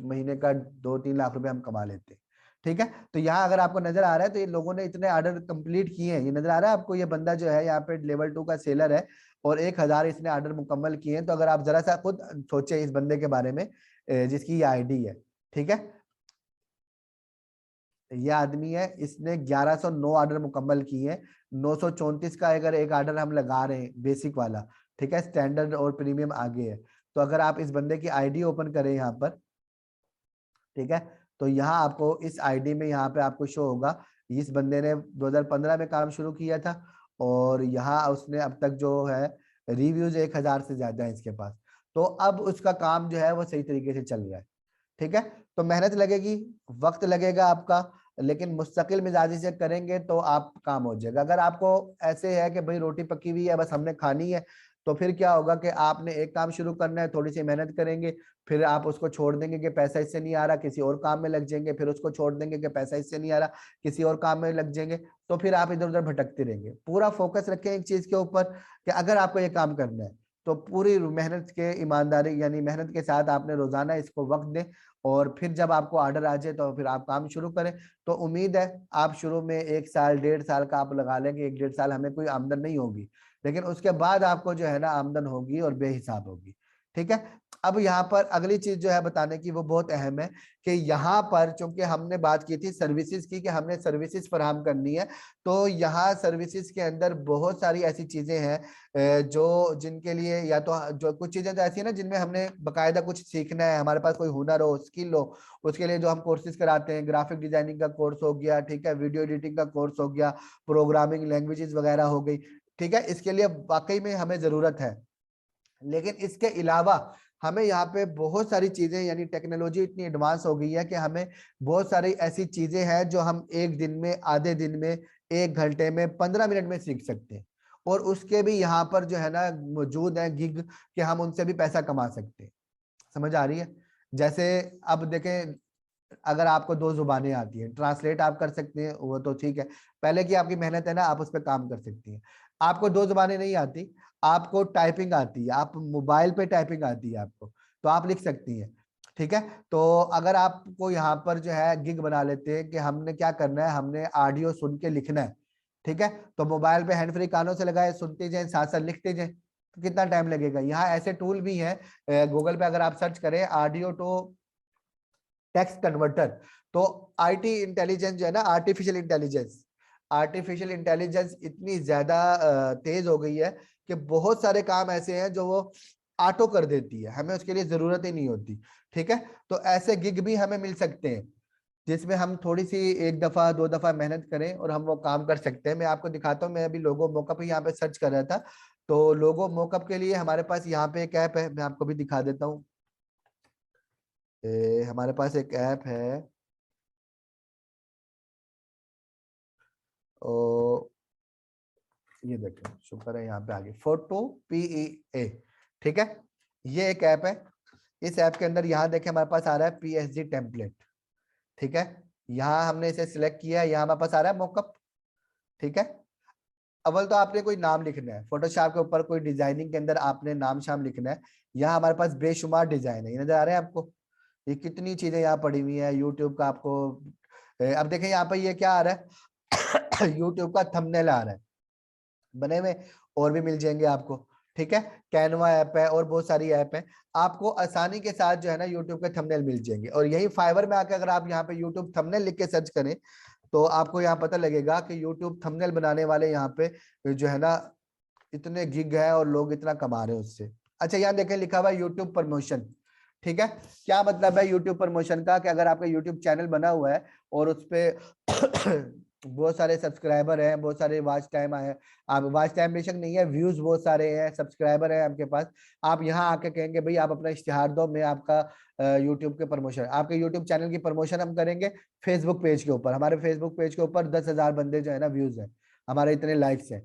महीने का 2-3 लाख रुपए हम कमा लेते हैं। ठीक है, तो यहाँ अगर आपको नजर आ रहा है तो ये लोगों ने इतने ऑर्डर कंप्लीट किए हैं, ये नजर आ रहा है आपको, ये बंदा जो है यहाँ पे लेवल 2 का सेलर है और 1,000 इसने ऑर्डर मुकम्मल किए हैं। तो अगर आप जरा सा खुद सोचे इस बंदे के बारे में जिसकी ये आईडी है, ठीक है, ये आदमी है, इसने 1109 ऑर्डर मुकम्मल किए हैं। 934 का अगर एक ऑर्डर हम लगा रहे हैं बेसिक वाला, ठीक है, स्टैंडर्ड और प्रीमियम आगे है। तो अगर आप इस बंदे की आईडी ओपन करें यहाँ पर, ठीक है, तो यहाँ आपको इस आईडी में यहाँ पे आपको शो होगा इस बंदे ने 2015 में काम शुरू किया था और यहाँ उसने अब तक जो है रिव्यूज 1,000 से ज्यादा है इसके पास। तो अब उसका काम जो है वो सही तरीके से चल रहा है। ठीक है, तो मेहनत लगेगी, वक्त लगेगा आपका, लेकिन मुस्तकिल मिजाजी से करेंगे तो आप काम हो जाएगा। अगर आपको ऐसे है कि भाई रोटी पकी हुई है बस हमने खानी है, तो फिर क्या होगा कि आपने एक काम शुरू करना है, थोड़ी सी मेहनत करेंगे, फिर आप उसको छोड़ देंगे कि पैसा इससे नहीं आ रहा, किसी और काम में लग जाएंगे, फिर उसको छोड़ देंगे कि पैसा इससे नहीं आ रहा, किसी और काम में लग जाएंगे, तो फिर आप इधर उधर भटकते रहेंगे। पूरा फोकस रखें एक चीज के ऊपर कि अगर आपको ये काम करना है तो पूरी मेहनत के ईमानदारी यानी मेहनत के साथ आपने रोजाना इसको वक्त दें और फिर जब आपको ऑर्डर आ जाए तो फिर आप काम शुरू करें। तो उम्मीद है आप शुरू में 1 साल 1.5 साल का आप लगा लेंगे, 1-1.5 साल हमें कोई आमदन नहीं होगी, लेकिन उसके बाद आपको जो है ना आमदन होगी और बेहिसाब होगी। ठीक है, अब यहाँ पर अगली चीज जो है बताने की वो बहुत अहम है कि यहाँ पर चूंकि हमने बात की थी सर्विसेज की कि हमने सर्विसेज फराहम करनी है, तो यहाँ सर्विसेज के अंदर बहुत सारी ऐसी चीजें हैं जो जिनके लिए या तो जो कुछ चीजें तो ऐसी है ना जिनमें हमने बकायदा कुछ सीखना है, हमारे पास कोई हुनर हो, स्किल हो, उसके लिए जो हम कोर्सेज कराते हैं, ग्राफिक डिजाइनिंग का कोर्स हो गया, ठीक है, वीडियो एडिटिंग का कोर्स हो गया, प्रोग्रामिंग लैंग्वेजेस वगैरह हो गई, ठीक है, इसके लिए वाकई में हमें जरूरत है। लेकिन इसके अलावा हमें यहाँ पे बहुत सारी चीजें यानी टेक्नोलॉजी इतनी एडवांस हो गई है कि हमें बहुत सारी ऐसी चीजें हैं जो हम एक दिन में, आधे दिन में, 1 घंटे में, 15 मिनट में सीख सकते हैं। और उसके भी यहाँ पर जो है ना मौजूद है गिग कि हम उनसे भी पैसा कमा सकते हैं। समझ आ रही है? जैसे अब देखें, अगर आपको 2 जुबानें आती हैं, ट्रांसलेट आप कर सकते हैं, वो तो ठीक है, पहले की आपकी मेहनत है ना, आप उस पर काम कर सकती हैं। आपको 2 जुबानें नहीं आती, आपको टाइपिंग आती है, आप मोबाइल पे टाइपिंग आती है आपको, तो आप लिख सकती हैं। ठीक है, तो अगर आपको यहाँ पर जो है गिग बना लेते हैं कि हमने क्या करना है, हमने ऑडियो सुन के लिखना है, ठीक है, तो मोबाइल पे हैंड फ्री कानों से लगाए, सुनते जाए, साथ साथ लिखते जाए, तो कितना टाइम लगेगा। यहाँ ऐसे टूल भी हैं गूगल पे, अगर आप सर्च करें ऑडियो टू टेक्स्ट कन्वर्टर, तो आईटी इंटेलिजेंस जो है ना, आर्टिफिशियल इंटेलिजेंस इतनी ज्यादा तेज हो गई है कि बहुत सारे काम ऐसे हैं जो वो ऑटो कर देती है, हमें उसके लिए जरूरत ही नहीं होती। ठीक है, तो ऐसे गिग भी हमें मिल सकते हैं जिसमें हम थोड़ी सी 1 दफा 2 दफा मेहनत करें और हम वो काम कर सकते हैं। मैं आपको दिखाता हूँ, मैं अभी लोगो मोकअप यहाँ पे सर्च कर रहा था, तो लोगो मोकअप के लिए हमारे पास यहाँ पे एक ऐप है, मैं आपको भी दिखा देता हूँ। हमारे पास एक ऐप है, ओ ये देखें, शुक्र है यहाँ पे आ गई, फोटो PEA। ठीक है, ये एक ऐप है, इस ऐप के अंदर यहाँ देखें हमारे पास आ रहा है PSG टेम्पलेट। ठीक है, यहाँ हमने इसे सिलेक्ट किया है, यहाँ हमारे पास आ रहा है मोकअप। ठीक है, अव्वल तो आपने कोई नाम लिखना है, फोटोशॉप के ऊपर कोई डिजाइनिंग के अंदर आपने नाम शाम लिखना है। यहाँ हमारे पास बेशुमार डिजाइन है, ये नजर आ रहे हैं आपको, ये कितनी चीजें यहाँ पड़ी हुई है यूट्यूब का आपको। अब देखें यहाँ पर ये क्या आ रहा है यूट्यूब का थंबनेल आ रहा है बने हुए, और भी मिल जाएंगे आपको। ठीक है, कैनवा ऐप है और बहुत सारी ऐप है, आपको आसानी के साथ जो है ना यूट्यूब के थंबनेल मिल जाएंगे। और यही फाइवर में आकर अगर आप यहाँ पे यूट्यूब थंबनेल लिख के सर्च करें तो आपको यहाँ पता लगेगा कि यूट्यूब थंबनेल बनाने वाले यहाँ पे जो है ना इतने गिग है और लोग इतना कमा रहे हैं उससे। अच्छा, यहाँ देखें लिखा हुआ यूट्यूब प्रमोशन। ठीक है, क्या मतलब है यूट्यूब प्रमोशन का कि अगर आपका यूट्यूब चैनल बना हुआ है और उस पर बहुत सारे सब्सक्राइबर हैं, बहुत सारे वॉच टाइम आए, आप वॉच टाइम बेशक नहीं है, व्यूज बहुत सारे हैं, सब्सक्राइबर हैं आपके पास, आप यहाँ आके कहेंगे भाई आप अपना इश्तिहार दो, मैं आपका यूट्यूब के प्रमोशन, आपके यूट्यूब चैनल की प्रमोशन हम करेंगे फेसबुक पेज के ऊपर। हमारे फेसबुक पेज के ऊपर 10,000 बंदे जो है ना व्यूज है, हमारे इतने लाइक्स हैं।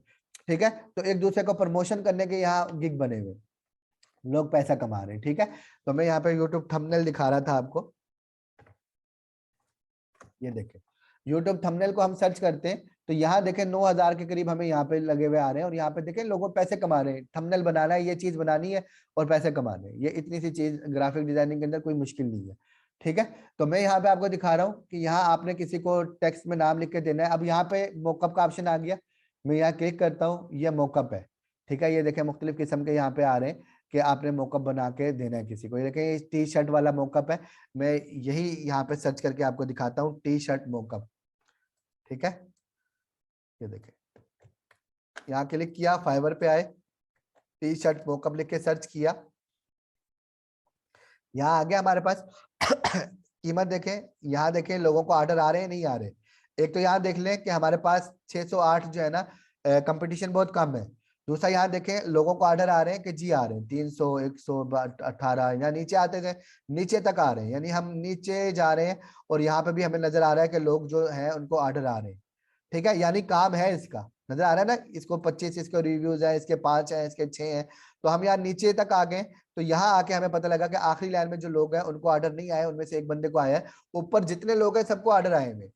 ठीक है। तो एक दूसरे को प्रमोशन करने के यहाँ गिग बने हुए, लोग पैसा कमा रहे हैं। ठीक है, तो मैं यहाँ पे यूट्यूब थंबनेल दिखा रहा था आपको, ये देखें यूट्यूब थंबनेल को हम सर्च करते हैं तो यहाँ देखें 9,000 के करीब हमें यहाँ पे लगे हुए आ रहे हैं, और यहाँ पे देखें लोगों पैसे कमा रहे हैं। थंबनेल बनाना है, ये चीज बनानी है और पैसे कमाने हैं, ये इतनी सी चीज ग्राफिक डिजाइनिंग के अंदर कोई मुश्किल नहीं है। ठीक है, तो मैं यहाँ पे आपको दिखा रहा हूँ कि यहाँ आपने किसी को टेक्स्ट में नाम लिख के देना है। अब यहाँ पे मोकअप का ऑप्शन आ गया, मैं यहाँ क्लिक करता हूँ, ये मोकअप है। ठीक है, ये देखें मुख्तलिफ किस्म के यहाँ पे आ रहे हैं कि आपने मोकअप बना के देना है किसी को। ये देखें ये टी शर्ट वाला मोकअप है, मैं यही यहाँ पे सर्च करके आपको दिखाता हूँ, टी शर्ट मोकअप। ठीक है, ये देखें यहाँ क्लिक किया, फाइवर पे आए, टी शर्ट मोकअप लिख के सर्च किया, यहाँ आ गया हमारे पास। कीमत देखें, यहाँ देखें लोगों को ऑर्डर आ रहे हैं नहीं आ रहे। एक तो यहाँ देख लें कि हमारे पास 608 जो है ना, कंपटीशन बहुत कम है। दूसरा यहाँ देखें लोगों को ऑर्डर आ रहे हैं कि जी आ रहे हैं 300 118 या नीचे आते गए, नीचे तक आ रहे हैं, यानी हम नीचे जा रहे हैं। और यहाँ पे भी हमें नजर आ रहा है कि लोग जो हैं उनको ऑर्डर आ रहे हैं। ठीक है, यानी काम है इसका, नजर आ रहा है ना, इसको 25 इसके रिव्यूज है, इसके 5 है, इसके 6 हैं। तो हम यहाँ नीचे तक आ गए, तो यहाँ आके हमें पता लगा कि आखिरी लाइन में जो लोग हैं उनको ऑर्डर नहीं आए, उनमें से एक बंदे को आया है। ऊपर जितने लोग हैं सबको ऑर्डर आए हुए।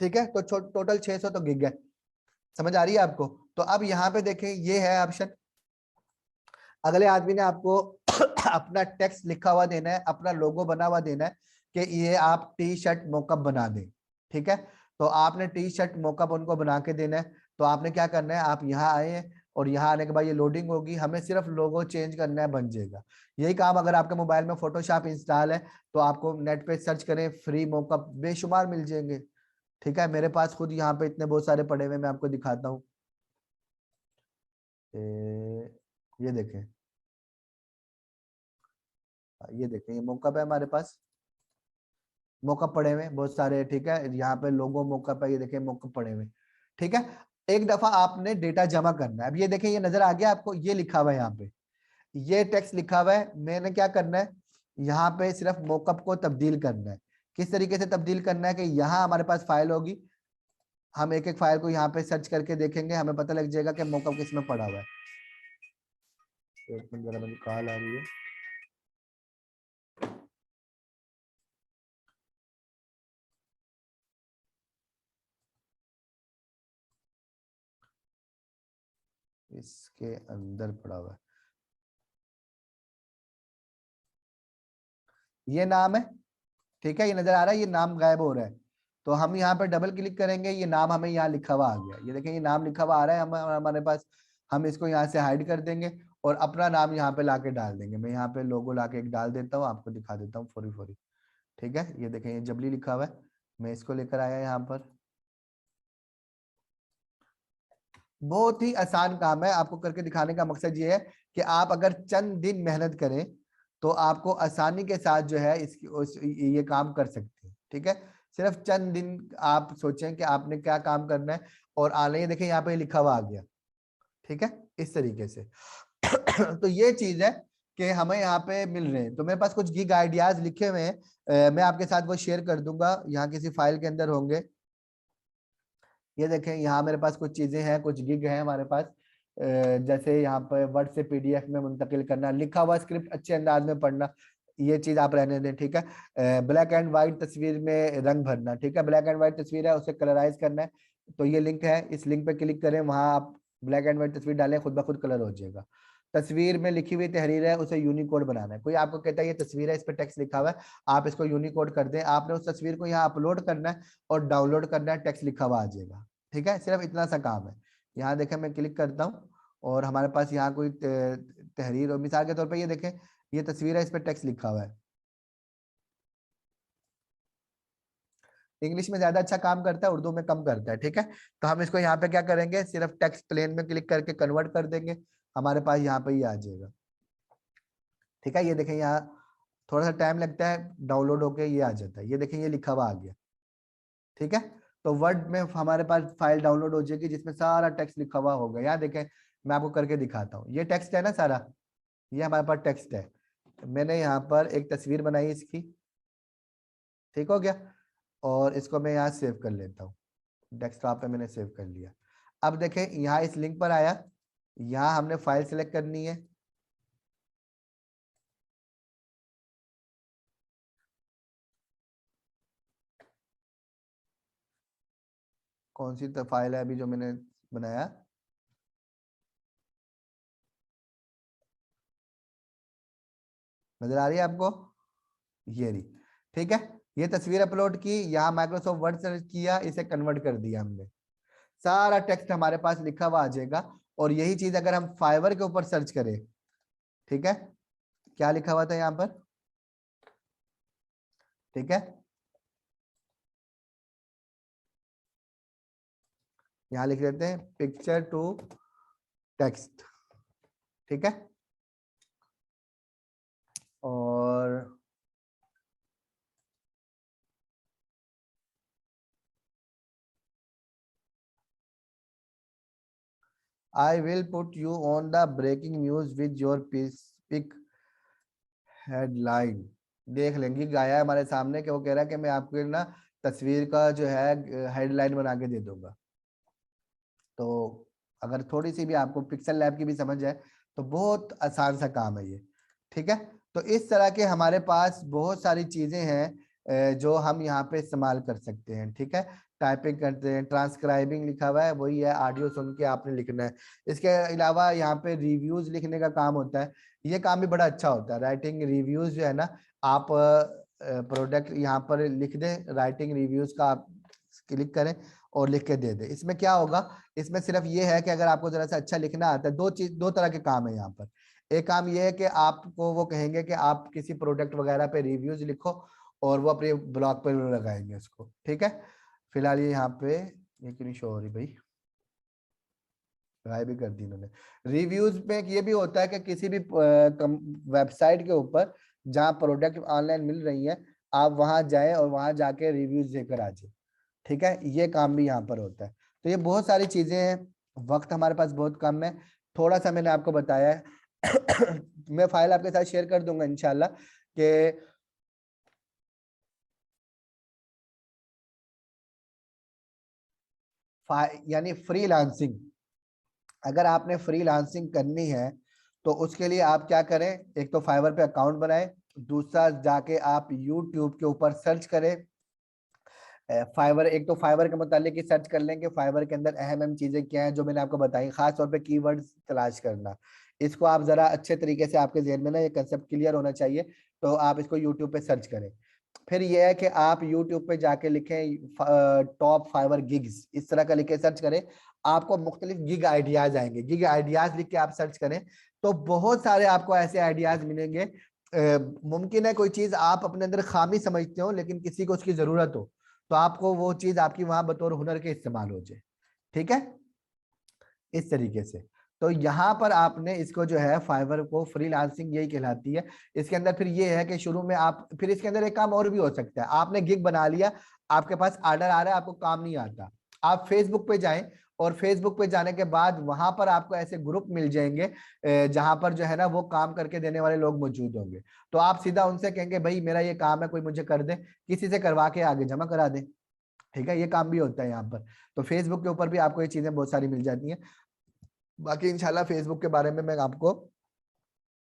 ठीक है, तो टोटल 600 तो गिग है। समझ आ रही है आपको? तो अब यहाँ पे देखें ये है ऑप्शन, अगले आदमी ने आपको अपना टेक्स्ट लिखा हुआ देना है, अपना लोगो बना हुआ देना है कि ये आप टी शर्ट मोकअप बना दें। ठीक है, तो आपने टी शर्ट मोकअप उनको बना के देना है। तो आपने क्या करना है, आप यहाँ आए हैं और यहाँ आने के बाद ये लोडिंग होगी, हमें सिर्फ लोगो चेंज करना है, बन जाएगा। यही काम अगर आपके मोबाइल में फोटोशॉप इंस्टॉल है तो आपको नेट पे सर्च करें, फ्री मोकअप बेशुमार मिल जाएंगे। ठीक है, मेरे पास खुद यहाँ पे इतने बहुत सारे पड़े हुए, मैं आपको दिखाता हूँ। ये देखें, ये देखें, ये मोकअप है हमारे पास, मोकअप पड़े हुए बहुत सारे। ठीक है, यहाँ पे लोगो मोकअप है, ये देखें मोकअप पड़े हुए। ठीक है, एक दफा आपने डेटा जमा करना है। अब ये देखें, ये नजर आ गया आपको, ये लिखा हुआ है यहाँ पे, ये टेक्स्ट लिखा हुआ है। मैंने क्या करना है, यहाँ पे सिर्फ मोकअप को तब्दील करना है। किस तरीके से तब्दील करना है कि यहाँ हमारे पास फाइल होगी, हम एक एक फाइल को यहाँ पे सर्च करके देखेंगे, हमें पता लग जाएगा कि मोकअप किस में पड़ा हुआ है। एक मिनट जरा, मुझे कॉल आ रही है। इसके अंदर पड़ा हुआ है, ये नाम है। ठीक है, ये नजर आ रहा है, ये नाम गायब हो रहा है। तो हम यहाँ पे डबल क्लिक करेंगे, ये नाम हमें यहाँ लिखा हुआ आ गया, ये देखें ये नाम लिखा हुआ आ रहा है हमारे पास। हम इसको यहाँ से हाइड कर देंगे और अपना नाम यहाँ पे लाके डाल देंगे। मैं यहाँ पे लोगो लाके एक डाल देता हूँ, आपको दिखा देता हूँ फौरी फौरी। ठीक है, ये देखें ये जबली लिखा हुआ है, मैं इसको लेकर आया यहाँ पर। बहुत ही आसान काम है, आपको करके दिखाने का मकसद ये है कि आप अगर चंद दिन मेहनत करें तो आपको आसानी के साथ जो है ये काम कर सकते हैं। ठीक है, सिर्फ चंद दिन आप सोचें कि आपने क्या काम करना है और आने, ये देखें यहाँ पे लिखा हुआ आ गया। ठीक है, इस तरीके से। तो ये चीज है कि हमें यहाँ पे मिल रहे हैं। तो मेरे पास कुछ गिग आइडियाज लिखे हुए हैं, मैं आपके साथ वो शेयर कर दूंगा, यहाँ किसी फाइल के अंदर होंगे। ये देखें यहाँ मेरे पास कुछ चीजें हैं, कुछ गिग हैं हमारे पास, जैसे यहाँ पर वर्ड से पीडीएफ में मुंतकिल करना, लिखा हुआ स्क्रिप्ट अच्छे अंदाज में पढ़ना, ये चीज आप रहने दें। ठीक है, ब्लैक एंड व्हाइट तस्वीर में रंग भरना। ठीक है, ब्लैक एंड व्हाइट तस्वीर है उसे कलराइज करना है, तो ये लिंक है, इस लिंक पे क्लिक करें, वहां आप ब्लैक एंड व्हाइट तस्वीर डालें, खुद ब खुद कलर हो जाएगा। तस्वीर में लिखी हुई तहरीर है, उसे यूनिकोड बनाना है। कोई आपको कहता है ये तस्वीर है, इस पर टेक्स्ट लिखा हुआ है, आप इसको यूनिकोड कर दें, आपने उस तस्वीर को यहाँ अपलोड करना है और डाउनलोड करना है, टेक्स्ट लिखा हुआ आ जाएगा। ठीक है, सिर्फ इतना सा काम है। यहाँ देखें मैं क्लिक करता हूँ और हमारे पास यहाँ कोई तहरीर, और मिसाल के तौर पे ये देखें ये तस्वीर है, इस पर टेक्स्ट लिखा हुआ है। इंग्लिश में ज्यादा अच्छा काम करता है, उर्दू में कम करता है। ठीक है, तो हम इसको यहाँ पे क्या करेंगे, सिर्फ टेक्स्ट प्लेन में क्लिक करके कन्वर्ट कर देंगे, हमारे पास यहाँ पे ही आ जाएगा। ठीक है, ये देखें यहाँ थोड़ा सा टाइम लगता है, डाउनलोड होके ये आ जाता है, ये देखें ये लिखा हुआ आ गया। ठीक है, तो वर्ड में हमारे पास फाइल डाउनलोड हो जाएगी जिसमें सारा टेक्स्ट लिखा हुआ होगा। यहाँ देखें मैं आपको करके दिखाता हूँ, ये टेक्स्ट है ना सारा, ये हमारे पास टेक्स्ट है। मैंने यहाँ पर एक तस्वीर बनाई इसकी, ठीक हो गया, और इसको मैं यहाँ सेव कर लेता हूँ, डेस्कटॉप पे मैंने सेव कर लिया। अब देखें यहाँ इस लिंक पर आया, यहाँ हमने फाइल सिलेक्ट करनी है, कौन सी फाइल है अभी जो मैंने बनाया, नजर आ रही है आपको, ये रही। ठीक है, ये तस्वीर अपलोड की, यहाँ माइक्रोसॉफ्ट वर्ड सर्च किया, इसे कन्वर्ट कर दिया हमने, सारा टेक्स्ट हमारे पास लिखा हुआ आ जाएगा। और यही चीज अगर हम फाइवर के ऊपर सर्च करें, ठीक है, क्या लिखा हुआ था यहाँ पर, ठीक है, यहाँ लिख देते हैं पिक्चर टू टेक्स्ट, ठीक है, और I will put you on the breaking news with your pick headline. देख लेंगे, गाया है हमारे सामने कि वो कह रहा है कि मैं आपको ना तस्वीर का जो है हेडलाइन बना के दे दूंगा। तो अगर थोड़ी सी भी आपको पिक्सल लैब की भी समझ है तो बहुत आसान सा काम है ये, ठीक है। तो इस तरह के हमारे पास बहुत सारी चीजें हैं जो हम यहाँ पे इस्तेमाल कर सकते हैं, ठीक है। टाइपिंग करते हैं, ट्रांसक्राइबिंग लिखा हुआ है, वही है, ऑडियो सुन के आपने लिखना है। इसके अलावा यहाँ पे रिव्यूज लिखने का काम होता है, ये काम भी बड़ा अच्छा होता है। राइटिंग रिव्यूज जो है ना, आप प्रोडक्ट यहाँ पर लिख दें, राइटिंग रिव्यूज का आप क्लिक करें और लिख के दे दें। इसमें क्या होगा, इसमें सिर्फ ये है कि अगर आपको जरा सा अच्छा लिखना आता है, दो तरह के काम है यहाँ पर। एक काम ये है कि आपको वो कहेंगे कि आप किसी प्रोडक्ट वगैरह पे रिव्यूज लिखो और वो अपने ब्लॉग पे लगाएंगे उसको, ठीक है। फिलहाल ये यहाँ पे ये क्यों नहीं शो हो रही भाई, गायब भी कर दी इन्होंने। रिव्यूज में ये भी होता है कि किसी भी वेबसाइट के ऊपर जहाँ प्रोडक्ट ऑनलाइन मिल रही है, आप वहां जाएं और वहां जाके रिव्यूज देकर आ जाए, ठीक है। ये काम भी यहाँ पर होता है। तो ये बहुत सारी चीजें हैं, वक्त हमारे पास बहुत कम है, थोड़ा सा मैंने आपको बताया है। मैं फाइल आपके साथ शेयर कर दूंगा इंशाल्लाह कि यानी फ्रीलांसिंग, अगर आपने फ्रीलांसिंग करनी है तो उसके लिए आप क्या करें, एक तो फाइवर पे अकाउंट बनाएं, दूसरा जाके आप यूट्यूब के ऊपर सर्च करें फाइवर। एक तो फाइवर के मुतालिक ही सर्च कर लेंगे, फाइवर के अंदर अहम अहम चीजें क्या हैं जो मैंने आपको बताई, खास तौर पे कीवर्ड्स तलाश करना। इसको आप जरा अच्छे तरीके से, आपके जहन में ना ये कंसेप्ट क्लियर होना चाहिए, तो आप इसको यूट्यूब पे सर्च करें। फिर ये है कि आप यूट्यूब पे जाके लिखें टॉप फाइवर गिग्स, इस तरह का लिखे सर्च करें, आपको मुख्तलिफ गिग आइडियाज आएंगे। गिग आइडियाज लिख के आप सर्च करें तो बहुत सारे आपको ऐसे आइडियाज मिलेंगे। मुमकिन है कोई चीज आप अपने अंदर खामी समझते हो लेकिन किसी को उसकी जरूरत हो, तो आपको वो चीज आपकी वहां बतौर हुनर के इस्तेमाल हो जाए, ठीक है, इस तरीके से। तो यहाँ पर आपने इसको जो है फाइवर को, फ्रीलांसिंग यही कहलाती है। इसके अंदर फिर ये है कि शुरू में आप, फिर इसके अंदर एक काम और भी हो सकता है, आपने गिग बना लिया, आपके पास ऑर्डर आ रहा है, आपको काम नहीं आता, आप फेसबुक पे जाएं और फेसबुक पे जाने के बाद वहां पर आपको ऐसे ग्रुप मिल जाएंगे जहां पर जो है ना वो काम करके देने वाले लोग मौजूद होंगे। तो आप सीधा उनसे कहेंगे भाई मेरा ये काम है, कोई मुझे कर दे, किसी से करवा के आगे जमा करा दे, ठीक है। ये काम भी होता है यहाँ पर। तो फेसबुक के ऊपर भी आपको ये चीजें बहुत सारी मिल जाती हैं। बाकी इंशाल्लाह फेसबुक के बारे में मैं आपको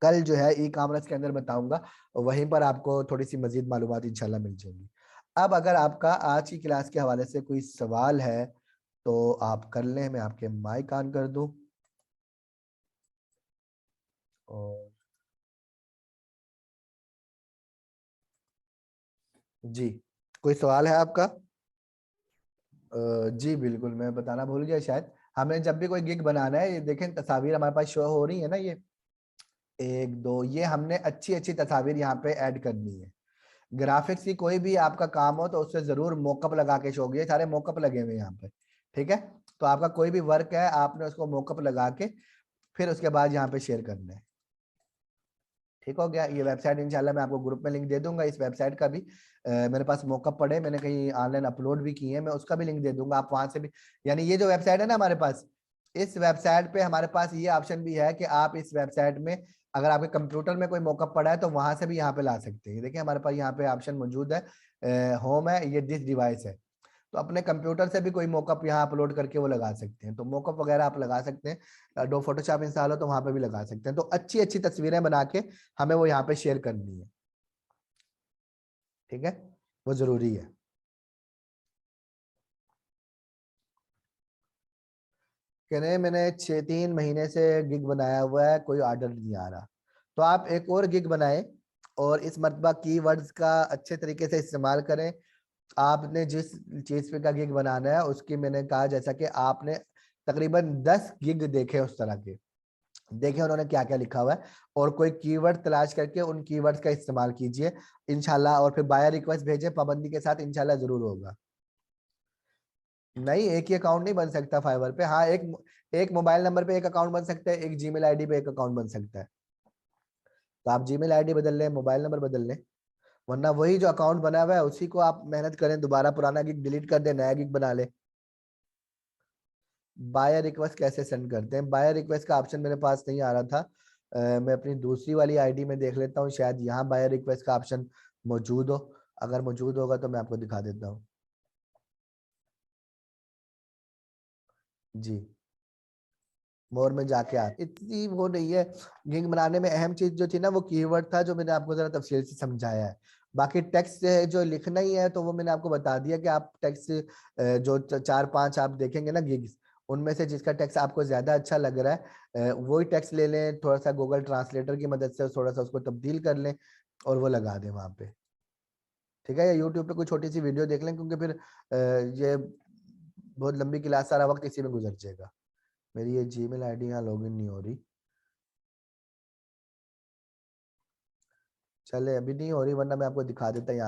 कल जो है ई कॉमर्स के अंदर बताऊंगा, वहीं पर आपको थोड़ी सी मजीद मालूमात इंशाल्लाह मिल जाएंगी। अब अगर आपका आज की क्लास के हवाले से कोई सवाल है तो आप कर लें, मैं आपके माइक ऑन कर दूं। और जी, कोई सवाल है आपका? जी बिल्कुल, मैं बताना भूल गया शायद, हमें जब भी कोई गिग बनाना है, ये देखें तस्वीर हमारे पास शो हो रही है ना, ये एक दो, ये हमने अच्छी अच्छी तस्वीर यहाँ पे ऐड करनी है। ग्राफिक्स की कोई भी आपका काम हो तो उससे जरूर मोकअप लगा के शो, ये सारे मोकअप लगे हुए हैं यहाँ पे, ठीक है। तो आपका कोई भी वर्क है, आपने उसको मोकअप लगा के फिर उसके बाद यहाँ पे शेयर करना है, ठीक हो गया। ये वेबसाइट इंशाल्लाह मैं आपको ग्रुप में लिंक दे दूंगा, इस वेबसाइट का भी मेरे पास मौकअप पड़े, मैंने कहीं ऑनलाइन अपलोड भी किए हैं, मैं उसका भी लिंक दे दूंगा, आप वहां से भी, यानी ये जो वेबसाइट है ना हमारे पास, इस वेबसाइट पे हमारे पास ये ऑप्शन भी है कि आप इस वेबसाइट में अगर आपके कंप्यूटर में कोई मौकअप पड़ा है तो वहां से भी यहाँ पे ला सकते हैं। देखिए हमारे पास यहाँ पे ऑप्शन मौजूद है, होम है, ये दिस डिवाइस है, तो अपने कंप्यूटर से भी कोई मॉकअप यहाँ अपलोड करके वो लगा सकते हैं। तो मॉकअप वगैरह आप लगा सकते हैं, डो फोटोशॉप इंस्टॉल हो तो वहां पे भी लगा सकते हैं। तो अच्छी अच्छी तस्वीरें बना के हमें वो यहाँ पे शेयर करनी है, ठीक है, वो जरूरी है। कह रहे हैं मैंने 3 महीने से गिग बनाया हुआ है, कोई ऑर्डर नहीं आ रहा। तो आप एक और गिग बनाएं और इस मरतबा कीवर्ड्स का अच्छे तरीके से इस्तेमाल करें। आपने जिस चीज पे का गिग बनाना है उसकी मैंने कहा जैसा कि आपने तकरीबन 10 गिग देखे उस तरह के, देखें उन्होंने क्या क्या लिखा हुआ है, और कोई कीवर्ड तलाश करके उन कीवर्ड्स का इस्तेमाल कीजिए इंशाल्लाह। और फिर बायर रिक्वेस्ट भेजें पाबंदी के साथ, इंशाल्लाह जरूर होगा। नहीं, एक ही अकाउंट नहीं बन सकता फाइवर पे। हाँ, एक एक मोबाइल नंबर पे एक अकाउंट बन सकता है, एक जीमेल आईडी पे एक अकाउंट बन सकता है। तो आप जीमेल आईडी बदल लें, मोबाइल नंबर बदल लें, वरना वही जो अकाउंट बना हुआ है उसी को आप मेहनत करें, दोबारा पुराना गिग डिलीट कर दें, नया गिग बना ले। बायर रिक्वेस्ट कैसे सेंड करते हैं? बायर रिक्वेस्ट का ऑप्शन मेरे पास नहीं आ रहा था। मैं अपनी दूसरी वाली आईडी में देख लेता हूँ, शायद यहाँ बायर रिक्वेस्ट का ऑप्शन मौजूद हो। अगर मौजूद होगा तो मैं आपको दिखा देता हूँ। जी, मोर में जाके आ इतनी वो नहीं है। गिग बनाने में अहम चीज जो थी ना वो कीवर्ड था, जो मैंने आपको जरा तफसील से समझाया है। बाकी टेक्स्ट जो लिखना ही है तो वो मैंने आपको बता दिया कि आप टेक्स्ट जो 4-5 आप देखेंगे ना गिग्स, उनमें से जिसका टेक्स्ट आपको ज्यादा अच्छा लग रहा है वही टेक्स्ट ले लें, थोड़ा सा गूगल ट्रांसलेटर की मदद से थोड़ा सा उसको तब्दील कर लें और वो लगा दें वहां पे, ठीक है। या यूट्यूब पे कोई छोटी सी वीडियो देख लें, क्योंकि फिर ये बहुत लंबी क्लास, सारा वक्त इसी में गुजर जाएगा। मेरी ये जीमेल आईडी यहाँ लॉगिन नहीं हो रही, चले अभी नहीं हो रही, वरना मैं आपको दिखा देता यहाँ।